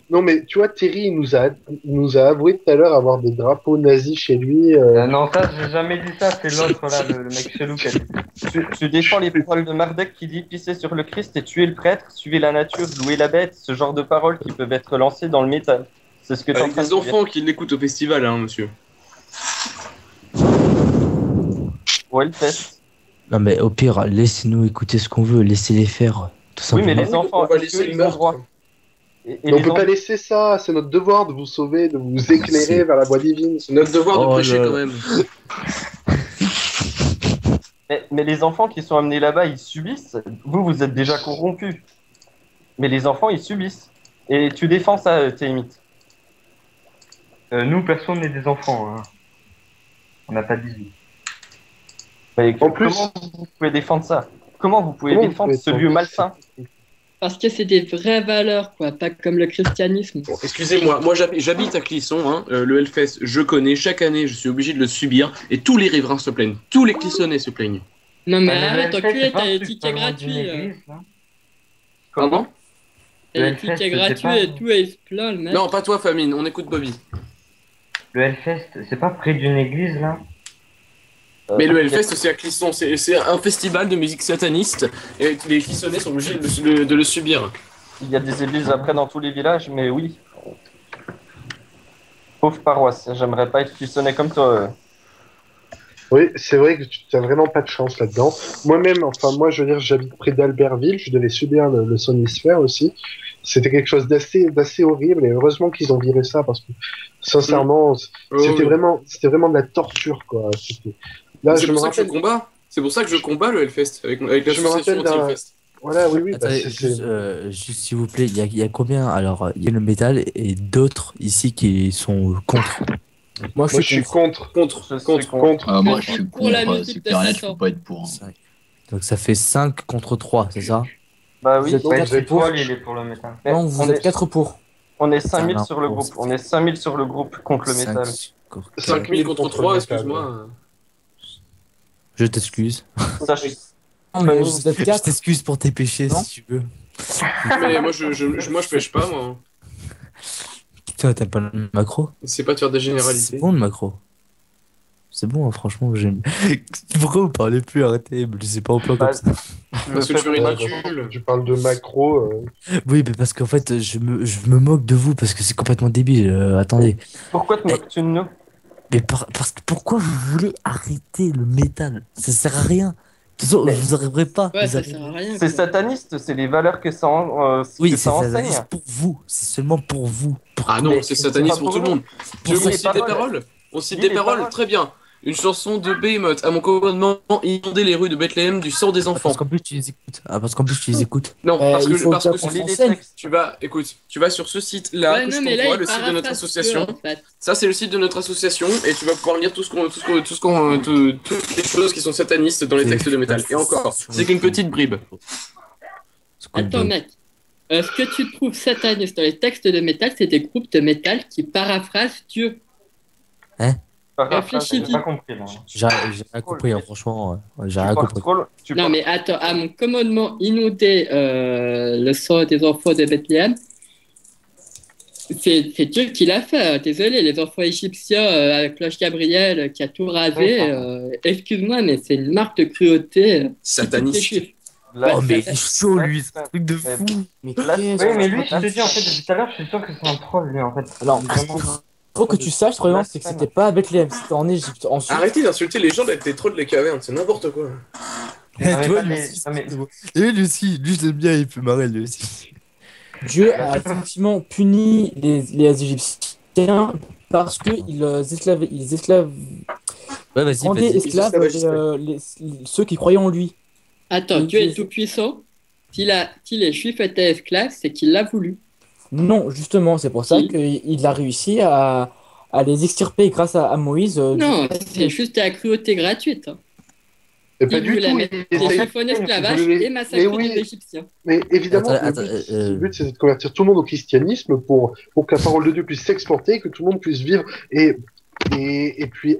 non, mais tu vois, Terry, il nous a avoué tout à l'heure avoir des drapeaux nazis chez lui.
Non, ça, j'ai jamais dit ça, c'est l'autre là, le mec chelou qui a dit. Tu défends les paroles de Marduk qui dit pisser sur le Christ et tuer le prêtre, suivez la nature, louer la bête, ce genre de paroles qui peuvent être lancées dans le métal. C'est ce que tu es en
Avec
train de
des
dire.
enfants qui l'écoutent au festival, hein, monsieur.
Ouais, le fait.
Non, mais au pire, laissez-nous écouter ce qu'on veut, laissez-les faire. Tout
Oui, mais
simplement.
les enfants,
On va
est-ce
laisser
qu'ils
le
ont
meurtre.
droit Et
Mais on
les
peut pas
enfants-
laisser ça, c'est notre devoir de vous sauver, de vous éclairer vers la voie divine.
C'est notre devoir de
Oh
prêcher
là là.
quand même.
Mais les enfants qui sont amenés là-bas, ils subissent. Vous êtes déjà corrompus. Mais les enfants, ils subissent. Et tu défends ça, Témit.
Nous, personne n'est des enfants. Hein. On n'a pas 18.
En plus-
Comment vous pouvez défendre ça? Comment vous pouvez
Comment vous
défendre
pouvez
ce lieu
défendre
malsain?
Parce que c'est des vraies valeurs, quoi, pas comme le christianisme.
Bon, excusez-moi, moi j'habite à Clisson, hein. Le Hellfest, je connais, chaque année je suis obligé de le subir, et tous les riverains se plaignent, tous les Clissonnais se plaignent.
Non mais
Bah, le
arrête,
Hellfest,
enculé,
c'est pas
t'as
un
les
truc
tickets
pas loin d'une
gratuits.
église, hein.
Pardon?
T'as
Le
les
Hellfest,
tickets
c'est
gratuits
pas-
et tout, et il se plaint, le mec.
Non, pas toi Famine, on écoute Bobby.
Le Hellfest, c'est pas près d'une église, là?
Mais le Hellfest c'est à Clisson, c'est un festival de musique sataniste, et les Clissonnais sont obligés de le subir.
Il y a des églises après dans tous les villages, mais oui. Pauvre paroisse, j'aimerais pas être fusionné comme toi.
Oui, c'est vrai que tu n'as vraiment pas de chance là-dedans. Moi-même, enfin, moi, je veux dire, j'habite près d'Albertville, je devais subir le Sonisphère aussi. C'était quelque chose d'assez horrible, et heureusement qu'ils ont viré ça, parce que, sincèrement, c'était vraiment de la torture, quoi. Là,
C'est
je me
pour ça que je
rappelle,
combat. C'est pour ça que je combats le Hellfest avec
Je me
l'association
rappelle d'un-
anti-Hellfest.
voilà, oui, bah,
Attendez, juste s'il vous plaît, il y a combien? Alors, il y a le métal et d'autres ici qui sont contre.
Moi,
moi, je suis contre. Contre.
Ah, moi, je suis
Pour la
contre.
musique
C'est
de
clair, là, tu
Satan.
peux pas être pour. Hein.
Cinq. Donc ça fait 5 contre 3, c'est ça?
Bah
Vous
oui,
êtes
Ouais,
quatre
j'ai
pour.
Paul, il est pour le métal.
mais
Non, vous
on,
êtes
est,
4 pour.
on est 5000
Putain,
sur le
non,
groupe.
c'est-
On est 5000 sur le groupe contre le métal.
5000 contre 3, excuse-moi.
Je t'excuse.
Sache-
Non, mais vous êtes
Je
4.
t'excuse pour tes péchés
Non.
si tu veux.
Mais moi je pêche pas, moi.
Putain, t'as pas le macro?
C'est pas de faire des
C'est
généralités.
bon le macro. C'est bon, hein, franchement, j'aime. Pourquoi vous parlez plus? Arrêtez, me laissez pas au plan
Bah,
comme ça.
Parce que tu es
Ouais,
ridicule.
Tu parles de macro.
Oui, mais parce qu'en fait, je me moque de vous parce que c'est complètement débile. Attendez.
Pourquoi te moques-tu de nous?
Mais parce que pourquoi vous voulez arrêter le métal? Ça sert à rien. De toute façon,
Mais-
vous n'arriverez pas.
Ouais,
Vous
ça
arriverez-
sert à rien.
C'est
quoi.
sataniste, c'est les valeurs que ça,
Oui,
que
c'est
ça enseigne.
sataniste pour vous. C'est seulement pour vous. Pour
Ah non,
Mais
c'est
c'est
sataniste
pas
pour tout le
pour
monde. Tu
Dis
veux qu'on
les
cite des
paroles.
paroles? On cite
Dis
des
les
paroles,
paroles.
très bien. Une chanson de Behemoth, à mon commandement, inonder les rues de Bethléem du sang des enfants.
Parce qu'en plus, tu les écoutes. Ah, parce qu'en plus, tu les écoutes.
Non, parce
il
que,
faut
parce
bien
que
qu'on
lit les
s'enseigne.
textes.
tu vas sur ce site-là,
Ouais,
que
non,
je
mais là,
t'envoie,
il
le site de notre
paraphrase
association.
que, en fait.
Ça, c'est le site de notre association, et tu vas pouvoir lire toutes les choses qui sont satanistes dans les textes de métal. Et encore, c'est qu'une petite bribe.
Attends, mec. Ce que tu trouves sataniste dans les textes de métal, c'est des groupes de métal qui paraphrasent Dieu. Réfléchis,
J'ai pas compris, là.
J'ai rien compris, hein, franchement. J'ai rien compris.
Non, mais attends, à mon commandement, inonder le sang des enfants de Bethléem, c'est Dieu qui l'a fait. Désolé, les enfants égyptiens avec l'ange Gabriel qui a tout rasé. Excuse-moi, mais c'est une marque de cruauté.
Sataniste.
Là,
Oh, mais
c'est-
il est chaud, lui. C'est un truc de fou.
Mais
Là,
qu'est-ce
Oui, mais
que-
lui, je te dis, en fait, depuis tout à l'heure, je suis sûr que c'est un troll, lui, en fait.
Alors,
Vraiment.
faut que tu saches, premièrement, c'est que c'était pas à Bethléem, c'était en Égypte. Ensuite,
Arrêtez d'insulter les gens d'être des trolls des cavernes, c'est n'importe quoi.
Eh,
mais
tu vois,
pas
lui
des-
aussi,
non, mais-
c'est bon. Et lui aussi, lui, je l'aime bien, il peut marrer, lui aussi.
Dieu a effectivement puni les Égyptiens parce qu'ils
Ouais, vas-y,
rendaient
vas-y.
esclaves ceux qui croyaient en lui.
Attends,
Mais
Dieu est
c'est-
tout puissant. Si les Juifs étaient esclaves, c'est qu'il l'a voulu.
Non, justement, c'est pour ça
Si.
qu'il a réussi à les extirper grâce à Moïse.
Non, c'est juste la cruauté gratuite. hein.
Et pas
Il
du
voulait
tout.
mettre
il
les
essaye-
Juifs en esclavage
il voulait-
et massacrer
mais oui.
les Égyptiens.
Mais évidemment,
Attends,
le but, c'est de convertir tout le monde au christianisme pour que la parole de Dieu puisse s'exporter, que tout le monde puisse vivre et puis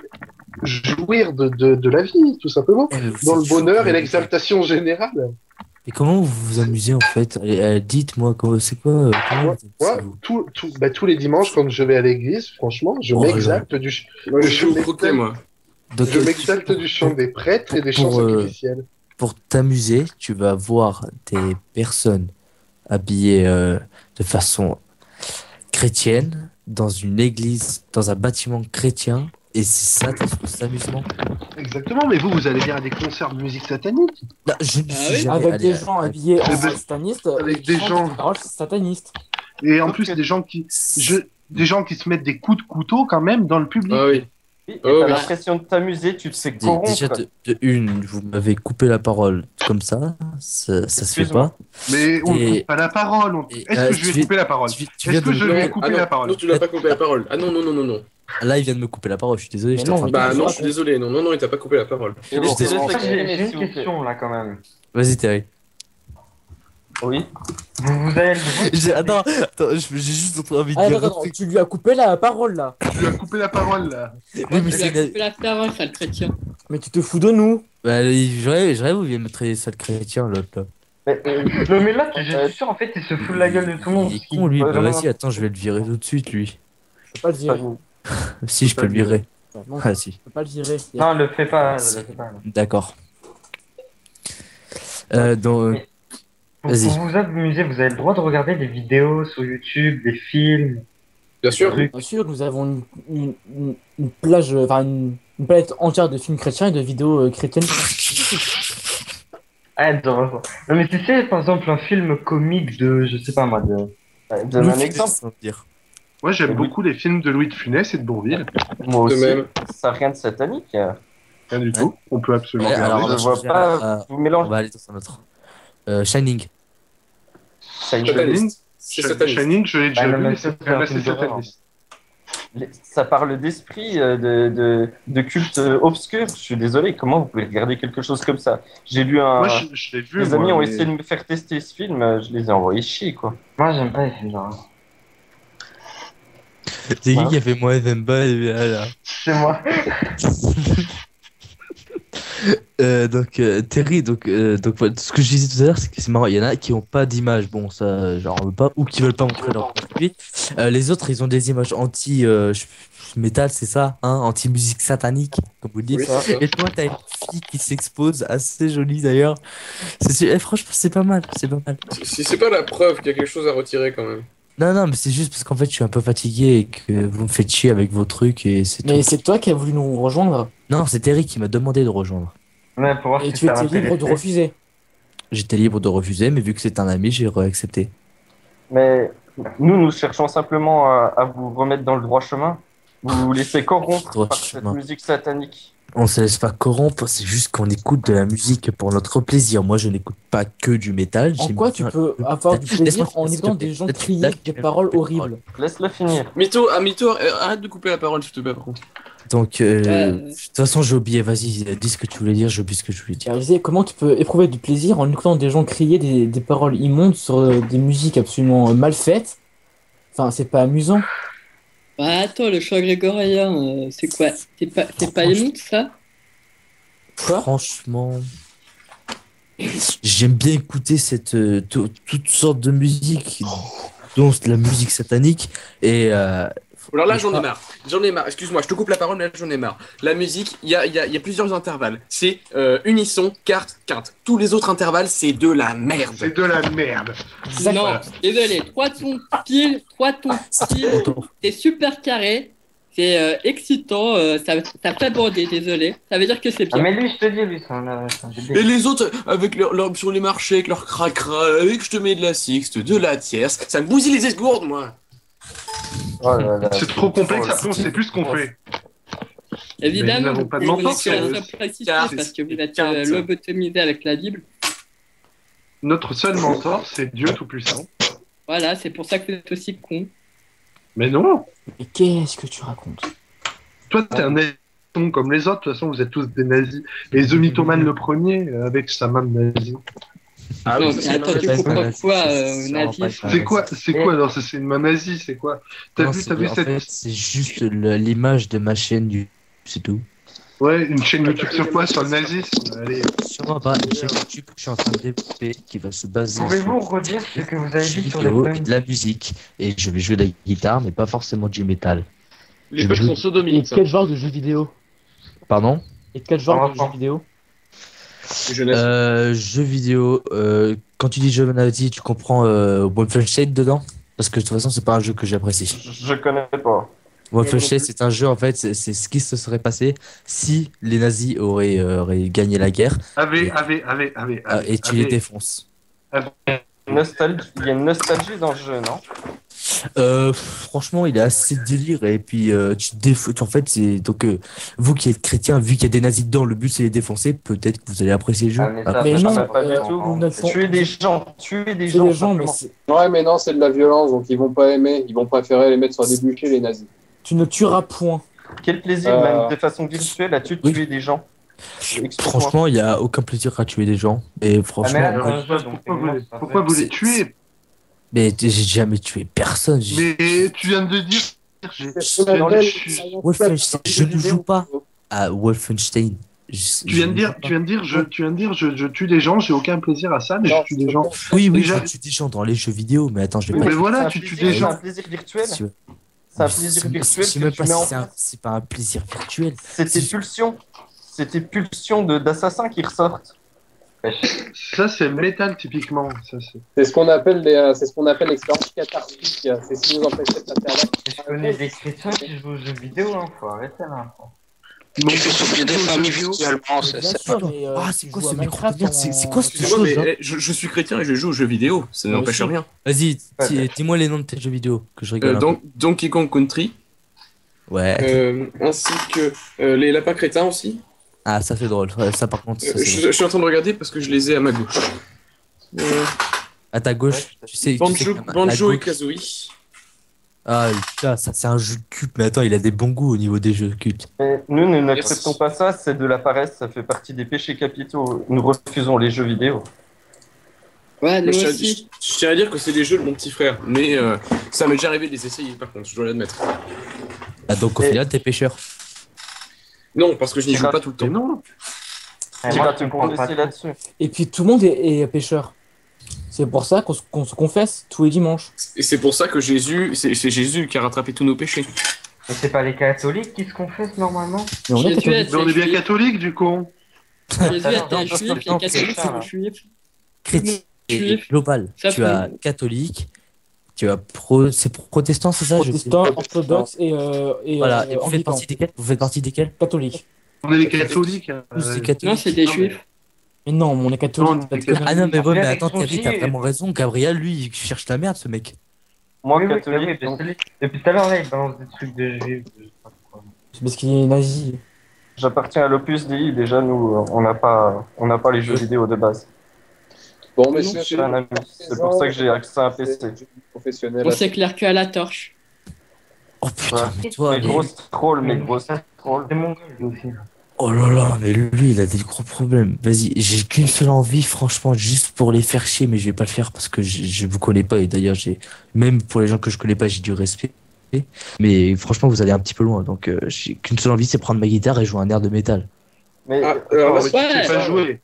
jouir de la vie, tout simplement,
Eh, mais
dans le
c'est chaud,
bonheur et
mais-
l'exaltation générale.
Et comment vous vous amusez en fait? Dites-moi, c'est quoi comment
Moi,
vous amusez,
tous les dimanches, quand je vais à l'église, franchement, je
Oh là.
m'exalte
Moi, je suis
je
trop croqué, moi.
Donc,
je m'exalte du chant des prêtres et des chants sacrificiels.
pour t'amuser, tu vas voir des personnes habillées de façon chrétienne dans une église, dans un bâtiment chrétien, et c'est ça ton source d'amusement?
Exactement, mais vous allez bien à des concerts de musique satanique.
Non, je ne suis jamais
Avec
allé
des
à-
gens habillés en
Eh ben,
sataniste,
avec des gens-
paroles satanistes.
Et en plus, des gens qui se mettent des coups de couteau quand même dans le public.
Ah oui.
Et
Oh,
t'as
oui.
l'impression de t'amuser, tu te fais
Déjà,
corrompre.
de une, vous m'avez coupé la parole comme ça se fait
Excuse-moi.
pas.
Mais on ne
Et-
coupe pas la parole.
et,
Est-ce que je vais couper la parole?
tu
Est-ce
viens
que
de
je
me-
vais
Ah
couper
non,
la parole?
non, tu l'as pas coupé la parole. Ah non, non, non, non, non.
Là, il vient de me couper la parole, je suis désolé.
Mais
j'étais
non,
en train de-
Bah non,
pas
je suis désolé. Non, non, non, il t'a pas coupé la parole.
Et bon,
J'étais-
c'est bon,
J'ai
s'il
j'ai
vous
une
plaît.
question là quand même.
Vas-y, Terry.
Oui.
Vous avez le droit.
Attends, j'ai juste envie de
Ah,
dire.
attends, tu lui as coupé la parole là.
Tu lui as coupé la parole là.
Oui, mais
Tu lui
c'est
as coupé la parole, sale chrétien.
Mais tu te fous de nous.
Bah, j'aurais vous me traiter ça de chrétien, l'autre là.
Non mais là, je suis sûr en fait, il se fout de la gueule de tout le monde.
Il est con, lui. Bah, vas-y, attends, je vais le virer tout de suite, lui.
Je peux pas le virer.
Si, je peux le virer.
Bah, non,
Ah, si.
je peux pas le virer.
Non, le fais pas. Le fais pas.
D'accord. Donc,
Mais- Pour
vas-y.
vous amuser, vous avez le droit de regarder des vidéos sur YouTube, des films.
Bien sûr.
Bien sûr, nous avons une plage, enfin une palette entière de films chrétiens et de vidéos chrétiennes.
Ah, non, mais tu sais, par exemple, un film comique de, je sais pas moi, de...
Donne un exemple.
Moi, j'aime beaucoup les films de Louis de Funès et de Bourvil.
Moi
De
aussi.
même.
Ça n'a rien de satanique.
Rien du tout. On peut absolument
Ouais,
regarder.
alors,
je
on va
vois
changer
pas,
à-
vous
on
mélangez.
va aller dans un autre. Shining.
Sataniste. C'est sataniste.
Shining, je l'ai déjà
non,
vu,
mais
mais
ça,
c'est
c'est
quand même
un
assez
film d'horreur.
sataniste.
Ça parle d'esprit, de culte obscur. Je suis désolé, comment vous pouvez regarder quelque chose comme ça? J'ai lu un.
Moi, je l'ai vu.
Mes
moi,
amis ont
mais-
essayé de me faire tester ce film, je les ai envoyés chier, quoi.
Moi, j'aime pas les films d'horreur.
C'est qui a fait moi Zemba là?
C'est moi.
Terry, voilà, ce que je disais tout à l'heure, c'est que c'est marrant, il y en a qui ont pas d'image, bon ça j'en veux pas, ou qui veulent pas montrer leur produit. Les autres ils ont des images anti-métal, c'est ça, hein, anti-musique satanique, comme vous le dites.
Oui, c'est ça.
Et toi t'as une fille qui s'expose, assez jolie d'ailleurs. Franchement c'est pas mal, c'est pas mal.
Si c'est pas la preuve qu'il y a quelque chose à retirer quand même.
Non, mais c'est juste parce qu'en fait je suis un peu fatigué et que vous me faites chier avec vos trucs et c'est
Mais
tout.
c'est toi qui as voulu nous rejoindre
Non, c'est Terry qui m'a demandé de rejoindre.
Ouais, pour voir
et
si
tu
ça
étais libre de
m'intéressait.
refuser.
J'étais libre de refuser, mais vu que c'est un ami, j'ai accepté.
Mais nous cherchons simplement à vous remettre dans le droit chemin. Vous vous laissez corrompre
Droit
par cette
chemin.
musique satanique.
On se laisse pas corrompre, c'est juste qu'on écoute de la musique pour notre plaisir. Moi, je n'écoute pas que du métal.
En
j'aime
quoi
bien
tu peux
le
avoir
métal.
du plaisir
Laisse-moi
en
finir, s'il
écoutant
te plaît.
des gens
Laisse-moi
crier
finir.
des paroles horribles?
Laisse-le finir.
Mytho, arrête de couper la parole, s'il te plaît, par contre.
Donc, de toute façon, j'ai oublié. Vas-y, dis ce que tu voulais dire, j'ai oublié ce que je voulais dire.
Je disais, comment tu peux éprouver du plaisir en écoutant des gens crier des paroles immondes sur des musiques absolument mal faites? Enfin, c'est pas amusant.
Bah attends, le chant grégorien, c'est quoi? C'est pas immonde ça?
Quoi?
Franchement, j'aime bien écouter toutes sortes de musique, dont la musique satanique. Et
Alors là, j'en ai marre. J'en ai marre. Excuse-moi, je te coupe la parole, mais là, j'en ai marre. La musique, il y a plusieurs intervalles. C'est unisson, quarte, quinte. Tous les autres intervalles, c'est de la merde.
C'est de la merde.
Non, désolé, 3 tons pile, c'est super carré, c'est excitant, ça fait bander, désolé. Ça veut dire que c'est
Ah,
bien.
mais lui, je te dis, lui, c'est un débile.
Et les autres, avec sur les marchés, avec leur cracra, avec je te mets de la sixte, de la tierce, ça me bousille les esgourdes, moi.
Oh là là.
C'est trop complexe, après on sait plus ce qu'on fait.
Évidemment,
Mais nous n'avons pas de
vous
mentor,
connaissez la
c'est-
simplicité
c'est-
parce que vous êtes
c'est-
lobotomisé avec la Bible.
Notre seul mentor, c'est Dieu Tout-Puissant.
Voilà, c'est pour ça que vous êtes aussi con.
Mais non,
Mais qu'est-ce que tu racontes?
toi t'es un nazi comme les autres, de toute façon vous êtes tous des nazis. Et The Mythoman le premier, avec sa main de nazi.
Ah
Non,
oui,
mais
ça,
attends, tu
pas
comprends
ça,
quoi,
c'est
nazisme?
C'est quoi alors? C'est une main nazie, c'est quoi? T'as
non,
vu
en
cette...
fait, c'est juste l'image de ma chaîne, c'est tout.
Ouais, une chaîne YouTube sur quoi? Sur le nazisme? Allez.
Sûrement pas une chaîne YouTube que je suis en train de développer qui va se baser
Pouvez-vous
sur
redire ce que vous avez
du
dit sur les
vidéo et
punks?
de la musique. Et je vais jouer de la guitare, mais pas forcément du métal.
Les
Je
punks
joue-
sont sodomiques. ça.
Quel genre de jeu vidéo?
Pardon?
Et quel genre de
Enfant.
jeu vidéo?
Jeunesse.
Jeux vidéo. Quand tu dis jeu nazi, tu comprends Wolfenstein dedans? Parce que de toute façon, c'est pas un jeu que j'apprécie.
Je connais pas.
Wolfenstein, c'est un jeu, en fait, c'est ce qui se serait passé si les nazis auraient gagné la guerre et tu les défonces.
Nostalgie. Il y a une nostalgie dans le jeu, non?
Franchement, il est assez délire et puis en fait, c'est donc vous qui êtes chrétien, vu qu'il y a des nazis dedans, le but c'est les défoncer. Peut-être que vous allez apprécier le jeu.
Ah, mais ça,
Après,
Mais
ça
non,
va pas du
euh,
tout.
nous ne font-
Tuer des gens, tuer des
C'est
gens.
les gens, mais
simplement.
Ouais, mais non, c'est de la violence, donc ils vont pas aimer. Ils vont préférer les mettre sur des bûchers, les nazis.
tu ne tueras point.
Quel plaisir, même de façon virtuelle, as-tu de
Oui.
tuer des gens? Explique-moi.
franchement, il y a aucun plaisir à tuer des gens. Et
Ah,
franchement,
mais là, dans
moi,
le jeu, donc,
Pourquoi vous les
C'est-
tuez?
mais j'ai jamais tué personne.
Mais tu viens de dire.
C'est ce qu'on appelle-
Wolfenstein, je ne joue pas à Wolfenstein.
Tu viens de dire, je tue des gens, j'ai aucun plaisir à ça, mais
Non,
je tue des gens.
Oui,
Déjà-
je tue des gens dans les jeux vidéo, mais attends, je vais
Oui,
pas.
mais voilà,
c'est un
tu tues
plaisir-
des
c'est
gens.
un plaisir virtuel.
Si-
C'est un plaisir virtuel
Je sais
que
même
tu
pas
mets
si
en
c'est c'est pas un plaisir virtuel.
C'était pulsion. C'était pulsion d'assassins qui ressortent.
Ça, c'est métal, typiquement. Ça, c'est...
C'est ce qu'on appelle l'expérience cathartique. C'est si vous empêchez de passer à l'acte.
Je connais des chrétiens qui jouent aux jeux vidéo, hein. Faut arrêter là.
Ils m'ont
Il faut s'occuper des femmes virtuellement,
Bien
c'est
sûr,
pas...
mais,
Ah, c'est
tu
quoi
joues
ce
à
micro de
Minecraft
merde? C'est quoi cette
Excusez-moi,
chose,
mais
hein
je suis chrétien et je joue aux jeux vidéo. Ça
Moi
n'empêche
aussi.
rien.
Vas-y, dis-moi les noms de tes jeux vidéo, que je rigole un peu.
Donc, Donkey Kong Country,
Ouais.
ainsi que les lapins crétins aussi.
Ah, ça fait drôle. Ouais, ça, par contre, ça, c'est
Je suis en train de regarder parce que je les ai à ma gauche.
à ta gauche, tu sais
Banjo,
que la
Banjo et
gauche-
Kazooie.
Ah, putain, ça c'est un jeu culte, mais attends, il a des bons goûts au niveau des jeux cultes.
Mais nous n'acceptons pas ça, c'est de la paresse, ça fait partie des péchés capitaux. Nous refusons les jeux vidéo.
Ouais, nous
Je
aussi.
tiens à dire que c'est les jeux de mon petit frère, mais ça m'est déjà arrivé de les essayer par contre, je dois l'admettre.
Ah, donc au
Et-
final, t'es pêcheur.
Non, parce que je n'y joue
Tira-
pas tout le temps.
Mais non.
Tu vas te confesser là-dessus.
Et puis tout le monde est pêcheur. C'est pour ça qu'on se confesse tous les dimanches.
Et c'est pour ça que Jésus, c'est Jésus qui a rattrapé tous nos péchés.
Mais c'est pas les catholiques qui se confessent normalement?
Mais on est
Jésus
catholique.
Mais on est bien
juif.
catholique, du coup.
Jésus était un
Non,
juif,
non,
les catholiques c'est
non.
des juifs.
Chrétien et
Juif.
global.
Ça
Tu
fait-
as catholique, tu as c'est protestant, c'est ça? Je sais
Protestant,
pas.
orthodoxe et
Voilà, et vous faites
anglican.
partie desquels? Vous faites partie desquels?
Catholique.
On est les catholiques. hein.
Tous des
Non,
catholiques.
c'est des
Non, mais-
juifs.
Mais non, on est catholique.
Non,
c'est pas
on est
de conneries.
Ah non, mais ouais, mais
Avec
attends,
son
Thierry, t'as
chier.
vraiment raison. Gabriel, lui, il cherche la merde, ce mec.
Moi,
Oui, oui,
catholique,
oui,
donc,
depuis tout à l'heure, là, il balance des trucs de juifs. Je sais pas pourquoi.
C'est parce qu'il est nazi.
j'appartiens à l'Opus Dei. Déjà, nous, on n'a pas les jeux vidéo de base.
Bon,
Non,
messieurs,
C'est un ami. C'est pour ça que j'ai accès à un PC.
professionnel.
On s'éclaire que à la torche.
Oh putain, mais toi,
Mes grosses trolls, mes grosses trolls.
C'est mon gars, lui aussi. Là.
oh là là, mais lui, il a des gros problèmes. Vas-y, j'ai qu'une seule envie, franchement, juste pour les faire chier, mais je vais pas le faire parce que je vous connais pas et d'ailleurs, même pour les gens que je connais pas, j'ai du respect. Mais franchement, vous allez un petit peu loin, donc j'ai qu'une seule envie, c'est prendre ma guitare et jouer un air de métal.
Mais
Ah, alors,
attends,
ouais.
Tu sais pas jouer.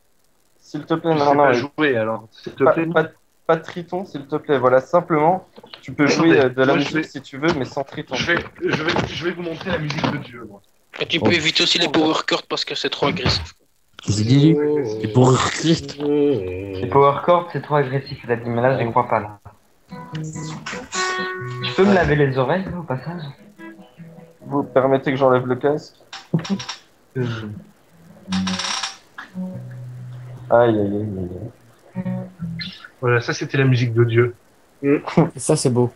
s'il te plaît,
Tu
non,
sais
non,
pas
mais
jouer, alors. S'il te
pas,
plaît.
pas de triton, s'il te plaît. Voilà, simplement, tu peux jouer
Attendez,
de la
moi, je
musique
vais-
si tu veux, mais sans triton.
Je vais vous montrer la musique de Dieu, moi.
Et tu peux éviter aussi les power chords parce que c'est trop agressif.
J'ai dit, et pour
Les power chords, c'est trop agressif, il a dit, mais là, j'y crois pas, là. Tu peux me laver les oreilles, là, au passage?
Vous permettez que j'enlève le casque? Aïe, aïe, aïe, aïe.
Voilà, ça c'était la musique de Dieu.
Et ça, c'est beau.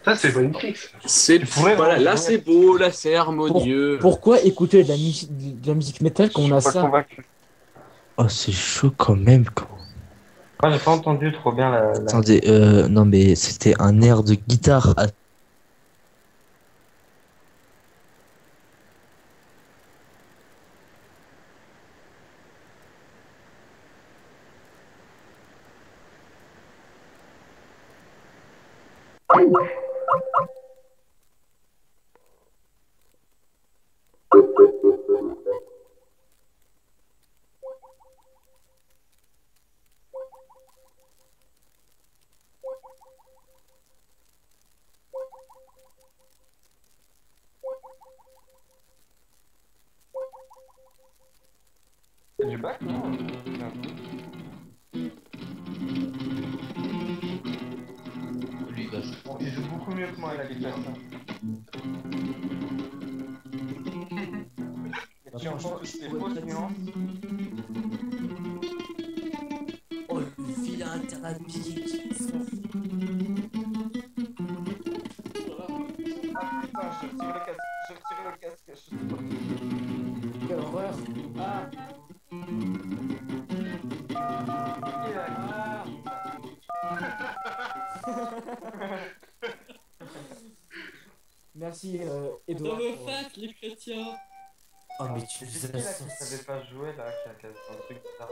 Ça c'est magnifique.
C'est
pourrais
voilà,
vraiment
là
jouer.
c'est beau, là c'est harmonieux.
Pourquoi écouter de la musique métal quand on a
Je suis pas
ça?
convaincu.
Oh, c'est chaud quand même, quoi.
Moi, j'ai pas entendu trop bien la...
Attendez, non, mais c'était un air de guitare.
C'est du bac, non?
Lui, bah,
Il joue beaucoup mieux que moi à la guitare. Et tu entends toutes les fausses nuances.
Oh, le vilain internet musique.
Ah putain, je retire le casque, je suis pas...
Quelle horreur! Ah! Merci,
Dans
Edouard.
vos faces, les chrétiens.
Oh, mais tu
C'est
les
qui là
as
qui savait pas jouer là, qui a cassé un truc bizarre.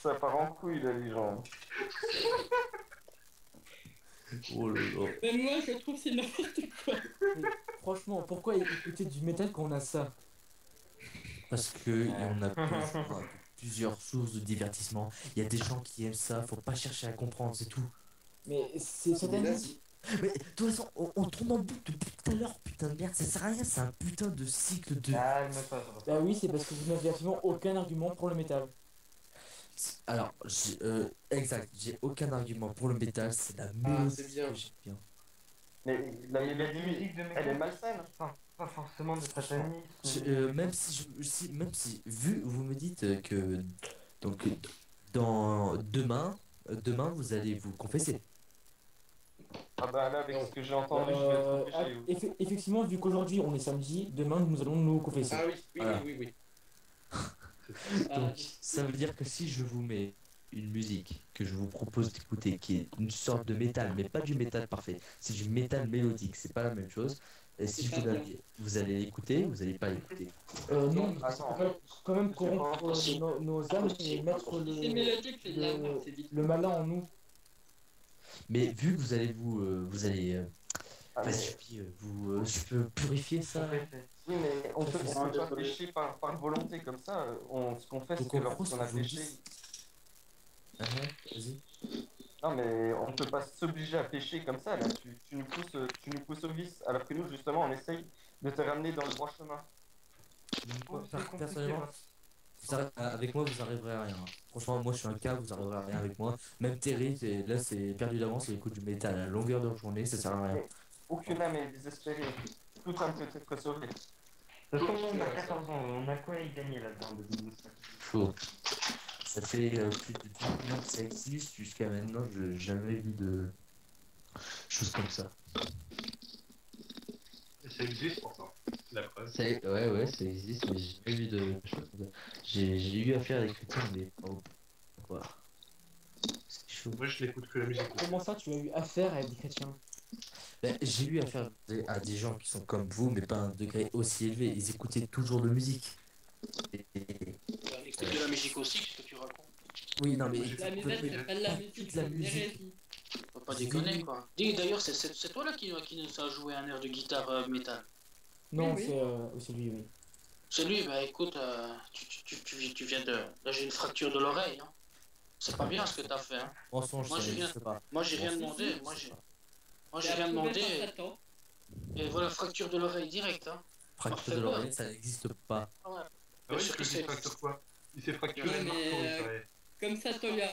Ça part en couille là, les gens.
Oh là là.
Même moi, je trouve que c'est n'importe quoi.
Franchement, pourquoi écouter du métal quand on a ça?
Parce que on a plusieurs sources de divertissement. Il y a des gens qui aiment ça, faut pas chercher à comprendre, c'est tout.
Mais c'est satanique.
Mais de toute façon, on tourne en boucle depuis tout à l'heure, putain de merde, ça sert à rien, c'est un putain de cycle de.
Ah, elle me passe.
Bah oui, c'est parce que vous n'avez absolument aucun argument pour le métal.
Alors, exact, j'ai aucun argument pour le métal, c'est la mélodie
c'est bien.
que j'aime bien.
Mais la mélodie,
musique de
elle est malsaine.
Enfin, pas forcément de satanisme.
Même si, vu, vous me dites que, donc, demain, vous allez vous confesser.
Ah bah là, avec ce que j'ai entendu, je vais être obligé.
Effectivement, vu qu'aujourd'hui on est samedi, demain nous allons nous confesser.
Ah oui, oui,
Voilà.
oui, oui,
Donc, ça veut dire que si je vous mets une musique que je vous propose d'écouter, qui est une sorte de métal, mais pas du métal parfait, c'est du métal mélodique, c'est pas la même chose. Et si je vous allez l'écouter, vous allez pas l'écouter.
Non,
Attends.
quand même corrompre nos âmes et mettre
C'est mélodique, c'est de la mort, c'est vite.
le malin en nous.
Mais vu que vous allez vous allez
Ah, mais-
je peux purifier ça.
Oui, mais on peut pas pécher par volonté comme ça. Ce qu'on fait, c'est
Donc
que
en gros,
lorsqu'on a
ce que vous
péché.
dites- Vas-y.
Non, mais on peut pas s'obliger à pécher comme ça. Là, tu nous pousses au vice, alors que nous, justement, on essaye de te ramener dans le droit chemin.
Personnellement, avec moi vous arriverez à rien. Franchement, moi je suis un cas, vous arriverez à rien avec moi. Même Terry, là c'est perdu d'avance, il écoute du métal à la longueur de la journée, ça sert à rien.
Aucune âme est désespérée. Tout âme peut être sauvée.
De toute façon, on a 14 ans, on a quoi à y gagner là-dedans de 2005?
Chaud. Ça fait plus de 10 ans que ça existe, jusqu'à maintenant, je n'ai jamais vu de choses comme ça.
Ça existe pourtant, la preuve.
Ouais, ça existe, mais j'ai jamais vu de choses comme ça. J'ai eu affaire à des chrétiens, mais quoi. C'est chaud.
Moi, je n'écoute que la musique.
Comment ça, tu as eu affaire avec des chrétiens?
Ben, j'ai eu affaire à des gens qui sont comme vous, mais pas à un degré aussi élevé. Ils écoutaient toujours de musique. Et-
On écoute de la musique aussi, qu'est-ce que tu racontes?
Oui, non, mais
La musique, c'est pas de la musique,
toute la
c'est une
musique.
hérésie.
Faut pas déconner, quoi. Dis, d'ailleurs, c'est toi là qui nous a joué un air de guitare métal.
Non,
Oui,
c'est lui, oui.
C'est lui, bah écoute, tu viens de. Là, j'ai une fracture de l'oreille, hein. C'est pas bien ce que t'as fait, hein.
Mensonge,
Moi,
ça
j'ai rien-
n'existe pas.
Moi, j'ai rien
Bon,
demandé.
si,
Moi,
si,
j'ai rien demandé.
Attends.
Et voilà, fracture de l'oreille directe, hein.
Fracture de l'oreille, ça n'existe pas.
Ah ouais.
Ah
Bien
oui,
sûr que
il
c'est.
fracture quoi? Il s'est fracturé
Ouais,
le marteau,
mais,
il paraît.
Comme ça, toi lui a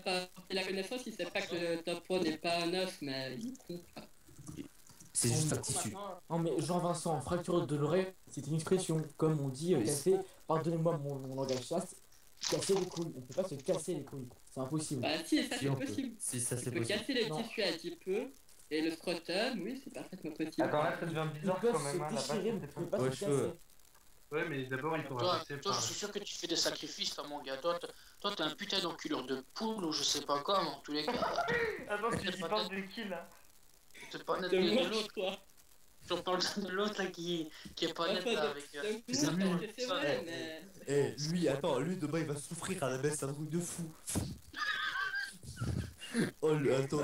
pas apporté la connaissance, il sait pas que le top 1 n'est pas un os, mais il compte pas.
C'est juste un tissu.
Non mais Jean-Vincent, fracture de l'oreille, c'est une expression. Comme on dit, casser, pardonnez-moi mon langage chaste, casser les couilles. On peut pas se casser les couilles. C'est impossible.
Bah si, ça
Si,
c'est
on peut.
possible.
Si, ça
Tu
c'est
peux
possible.
casser les
Non.
tissus un petit peu, et le scrotum, oui, c'est parfaitement possible.
Attends, là, ça devient
Ils
bizarre
peuvent
quand même. Hein,
se
la
déchirer, mais
base,
ils peuvent pas
Ouais,
se
je veux.
casser.
Ouais, mais d'abord, il faudra
Toi,
passer
toi,
par.
je suis sûr que tu fais des sacrifices, toi, mon gars. Toi, t'es un putain d'enculeur de poule ou je sais pas quoi, mais en tous les cas.
Attends, tu parles de qui là?
C'est pas net
De
de
moi,
l'autre.
toi.
J'en parle de l'autre là qui est pas net là avec.
De moi, c'est vrai, mais...
Eh, lui, attends, lui demain il va souffrir à la baisse, un truc de fou. Oh, attends, lui,
Attends,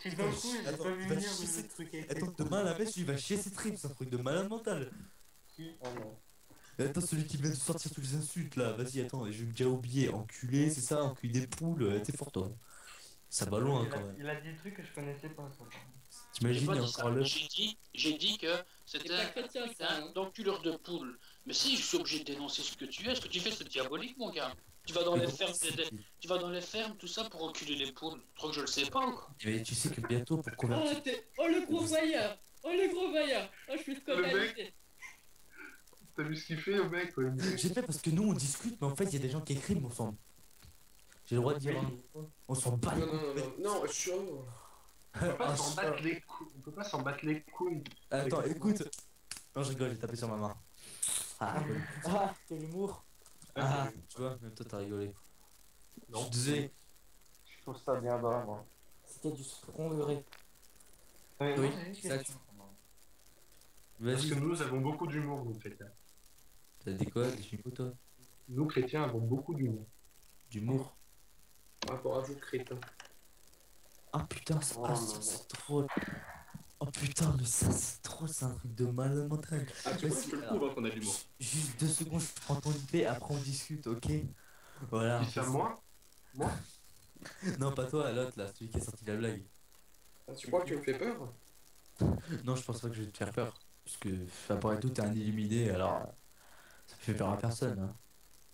tout d'un coup, j'ai
attends,
pas
il
vu
va
venir
chier
le truc avec
attends, demain à la baisse, lui il va chier ses tripes, c'est un truc de malade mental.
qui? Oh non.
Attends, celui qui vient de sortir toutes les insultes là, vas-y, attends, j'ai déjà oublié. Enculé, c'est ça, enculé des poules, t'es fort toi. Ça va loin quand même.
Il a dit des trucs que je connaissais pas, ça.
J'ai
T'imagines,
pas
il y a
dit ça.
encore le.
J'ai dit que c'était
C'est pas chrétien, ça, hein.
un enculeur de poule. Mais si je suis obligé de dénoncer ce que tu es, ce que tu fais, c'est diabolique, mon gars. Tu vas dans les fermes, tu vas dans les fermes, tout ça pour enculer les poules. Tu crois que je le sais pas ou quoi?
Mais tu sais que bientôt pour convertir.
Oh le gros voyeur. Oh le gros voyeur. Oh je suis scandalisé.
T'as vu ce qu'il fait, le mec ouais.
J'ai fait parce que nous on discute, mais en fait il y a des gens qui écrivent, on s'en. J'ai le droit de dire. Hein. On s'en bat.
Non, je suis.
On peut pas s'en battre les couilles. On peut pas s'en battre les couilles.
Attends, écoute. Non, je rigole, j'ai tapé sur ma main. Ah,
quel humour.
ah, tu vois, même toi t'as rigolé.
Non.
Je disais.
Je trouve ça bien bas, moi.
C'était du second degré.
Oui, exact.
Parce que
Vas-y.
nous avons beaucoup d'humour, nous, chrétiens.
T'as dit quoi, des chimos toi?
Nous, chrétiens, avons beaucoup d'humour.
D'humour.
Par rapport à vous, crétin.
Ah putain, ça, c'est trop. Oh putain, mais ça c'est trop, c'est un truc de malade mental.
Ah, tu vois, je te le prouve hein, qu'on a de l'humour.
Juste 2 secondes, je prends ton IP, après on discute, ok? Voilà.
Qui ça, moi?
Non, pas toi, l'autre là, celui qui a sorti la blague.
Ah, tu crois que tu me fais peur?
Non, je pense pas que je vais te faire peur. Parce que, après tout, t'es un illuminé, alors. Ça fait peur à personne, hein.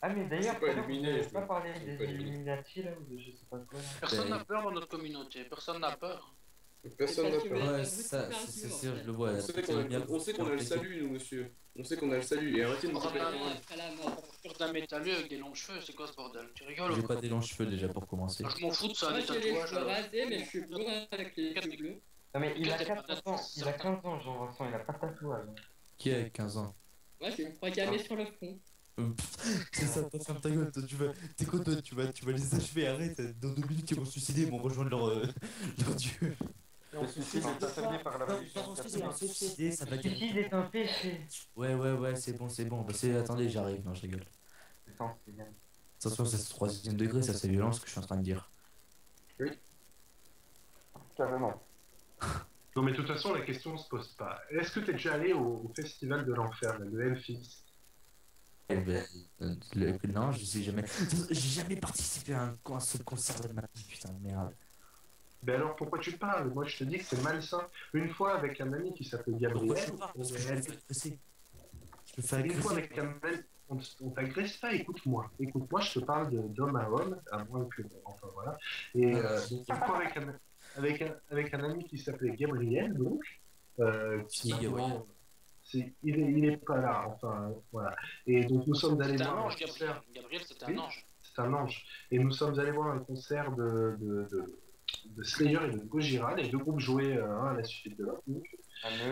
Ah, mais d'ailleurs,
Je suis pas illuminé,
vous
je
n'avez pas parlé
suis
des
pas illuminé.
Illuminati là, ou de je sais pas quoi là.
Personne n'a peur dans notre communauté. Personne n'a peur.
Personne n'a peur.
Ouais, ça, c'est sûr, je le vois.
On sait qu'on a le salut, nous, monsieur. On sait qu'on a le salut. Et arrêtez de nous
Après
dire.
la mort. D'un métalleux avec des longs cheveux, c'est quoi ce bordel? Tu rigoles
J'ai
ou
pas
quoi?
des longs cheveux déjà pour commencer.
Je m'en fous de ça,
Moi
des
j'ai les
tatouages.
cheveux rasés, mais je suis blond avec les cheveux bleus.
Non, mais il a
Qu'est-ce que
14 ans, il a 15 ans, Jean-Vincent, il a pas de tatouage.
Qui a 15 ans?
Moi j'ai une croix gammée sur le front.
C'est ça, toi, ferme ta gueule, toi, t'es quoi, toi, tu vas les achever, arrête, dans 2 minutes ils vont se suicider, ils vont rejoindre leur dieu.
Le suicide est interdit par la religion catholique.
Ça va
Le suicide est un péché.
Ouais, c'est bon. Bah, attendez, j'arrive, non, je rigole.
Putain, c'est bien.
Attention, c'est 3ème degré, ça c'est violent ce que je suis en train de dire.
Carrément.
Non, mais de toute façon, la question se pose pas. Est-ce que t'es déjà allé au festival de l'enfer, là, de Hellfest?
Eh ben, non, je sais jamais. J'ai jamais participé à un seul concert de ma vie, putain de merde.
Ben alors, pourquoi tu parles? Moi, je te dis que c'est malsain. Une fois, avec un ami qui s'appelle
Pourquoi
Gabriel,
je parle? Parce que je me fais agresser. Je me fais
une fois
agresser.
avec un ami, on t'agresse pas, écoute-moi. Écoute-moi, je te parle d'homme à homme, à moins que... Enfin, voilà. Et donc, une fois avec un ami qui s'appelait Gabriel, donc, qui maintenant... Il est pas là, enfin, voilà. Et donc, nous sommes allés
C'est un
voir
ange,
un concert...
Gabriel, c'est
Oui.
un ange.
C'est un ange. Et nous sommes allés voir un concert de Slayer et de Gojira, les deux groupes jouaient un à la suite de l'autre.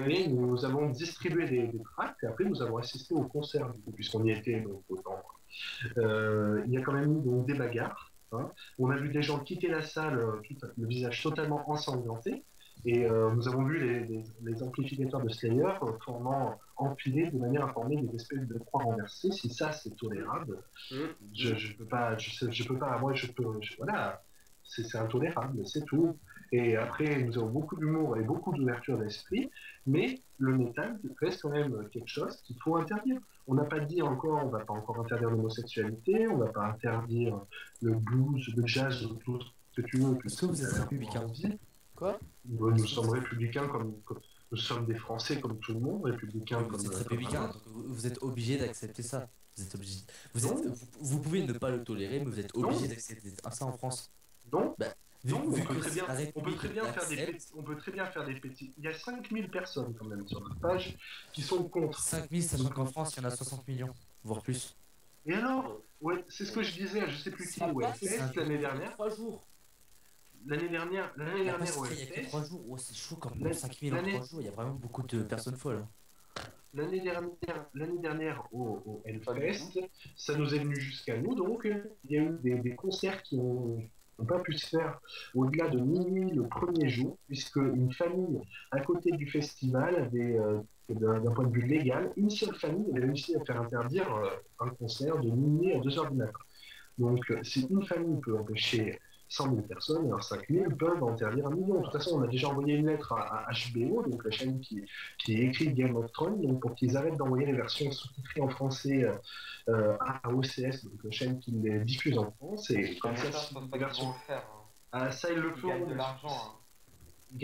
Et nous avons distribué des tracts, et après nous avons assisté au concert, du coup, puisqu'on y était donc, autant. Il y a quand même eu donc, des bagarres. Hein. On a vu des gens quitter la salle, le visage totalement ensanglanté. Et nous avons vu les amplificateurs de Slayer formant empilés de manière à former des espèces de croix renversées. Si ça c'est tolérable, je peux pas, voilà, c'est intolérable, c'est tout. Et après nous avons beaucoup d'humour et beaucoup d'ouverture d'esprit, mais le métal reste quand même quelque chose qu'il faut interdire. On n'a pas dit encore, on va pas encore interdire l'homosexualité, on va pas interdire le blues, le jazz, tout ce que tu veux.
Est-ce que vous êtes républicain?
Quoi?
Nous sommes républicains comme nous sommes des Français comme tout le monde, républicains comme...
Vous êtes républicain, donc vous êtes obligé d'accepter ça. Vous êtes obligé. Vous pouvez ne pas le tolérer, mais vous êtes obligé d'accepter ça en France.
Non,
bah,
on peut très bien faire des pétitions. Il y a 5000 personnes quand même sur notre page qui sont contre.
5000, sachant qu'en France, il y en a 60 millions, voire plus.
Et alors, ouais, c'est ce que je disais à je sais plus qui, l'année dernière.
3 jours.
L'année dernière,
Il y a que 3 jours, ouais, c'est chaud quand même. 5000 en 3 jours, il y a vraiment beaucoup de personnes folles.
L'année dernière au Hellfest, ça nous est venu jusqu'à nous, donc il y a eu des concerts qui n'ont pas pu se faire au-delà de minuit le premier jour, puisque une famille à côté du festival avait, d'un point de vue légal, une seule famille avait réussi à faire interdire un concert de minuit à 2h du matin. Donc si une famille peut empêcher 100 000 personnes, alors 5 000 peuvent en interdire 1 million. De toute façon, on a déjà envoyé une lettre à HBO, donc la chaîne qui écrit Game of Thrones, donc pour qu'ils arrêtent d'envoyer les versions sous-titrées en français à OCS, donc la chaîne qui les diffuse en France, et comme ça, si les versions... ça, ils le font.
Ils gagnent de l'argent.
Ils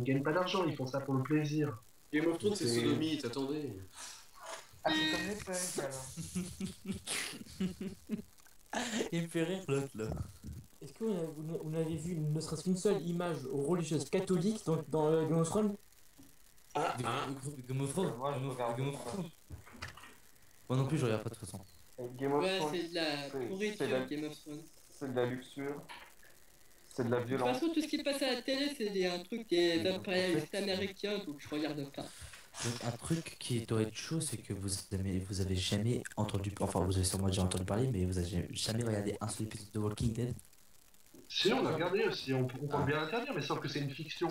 gagnent pas d'argent, ils font ça pour le plaisir.
Game of Thrones, c'est sodomite, attendez.
Ah, c'est comme les punks alors.
Il me fait rire l'autre là.
Est-ce que vous n'avez vu ne serait-ce qu'une seule image religieuse catholique dans Game of Thrones?
Game of Thrones.
Moi, je regarde
Game of Thrones. Moi non plus, je regarde pas de toute façon.
Game of Thrones,
c'est de la pourriture, Game of Thrones.
c'est de la luxure, c'est de la
De toute
violence.
façon, tout ce qui passe à la télé, c'est un truc des impérialistes américains, donc je regarde pas.
Donc, un truc qui doit être chaud, c'est que vous avez jamais entendu, enfin vous avez sûrement déjà entendu parler, mais vous avez jamais regardé un seul épisode de Walking Dead.
Si, on a regardé aussi, on peut bien l'interdire, mais sauf que c'est une fiction.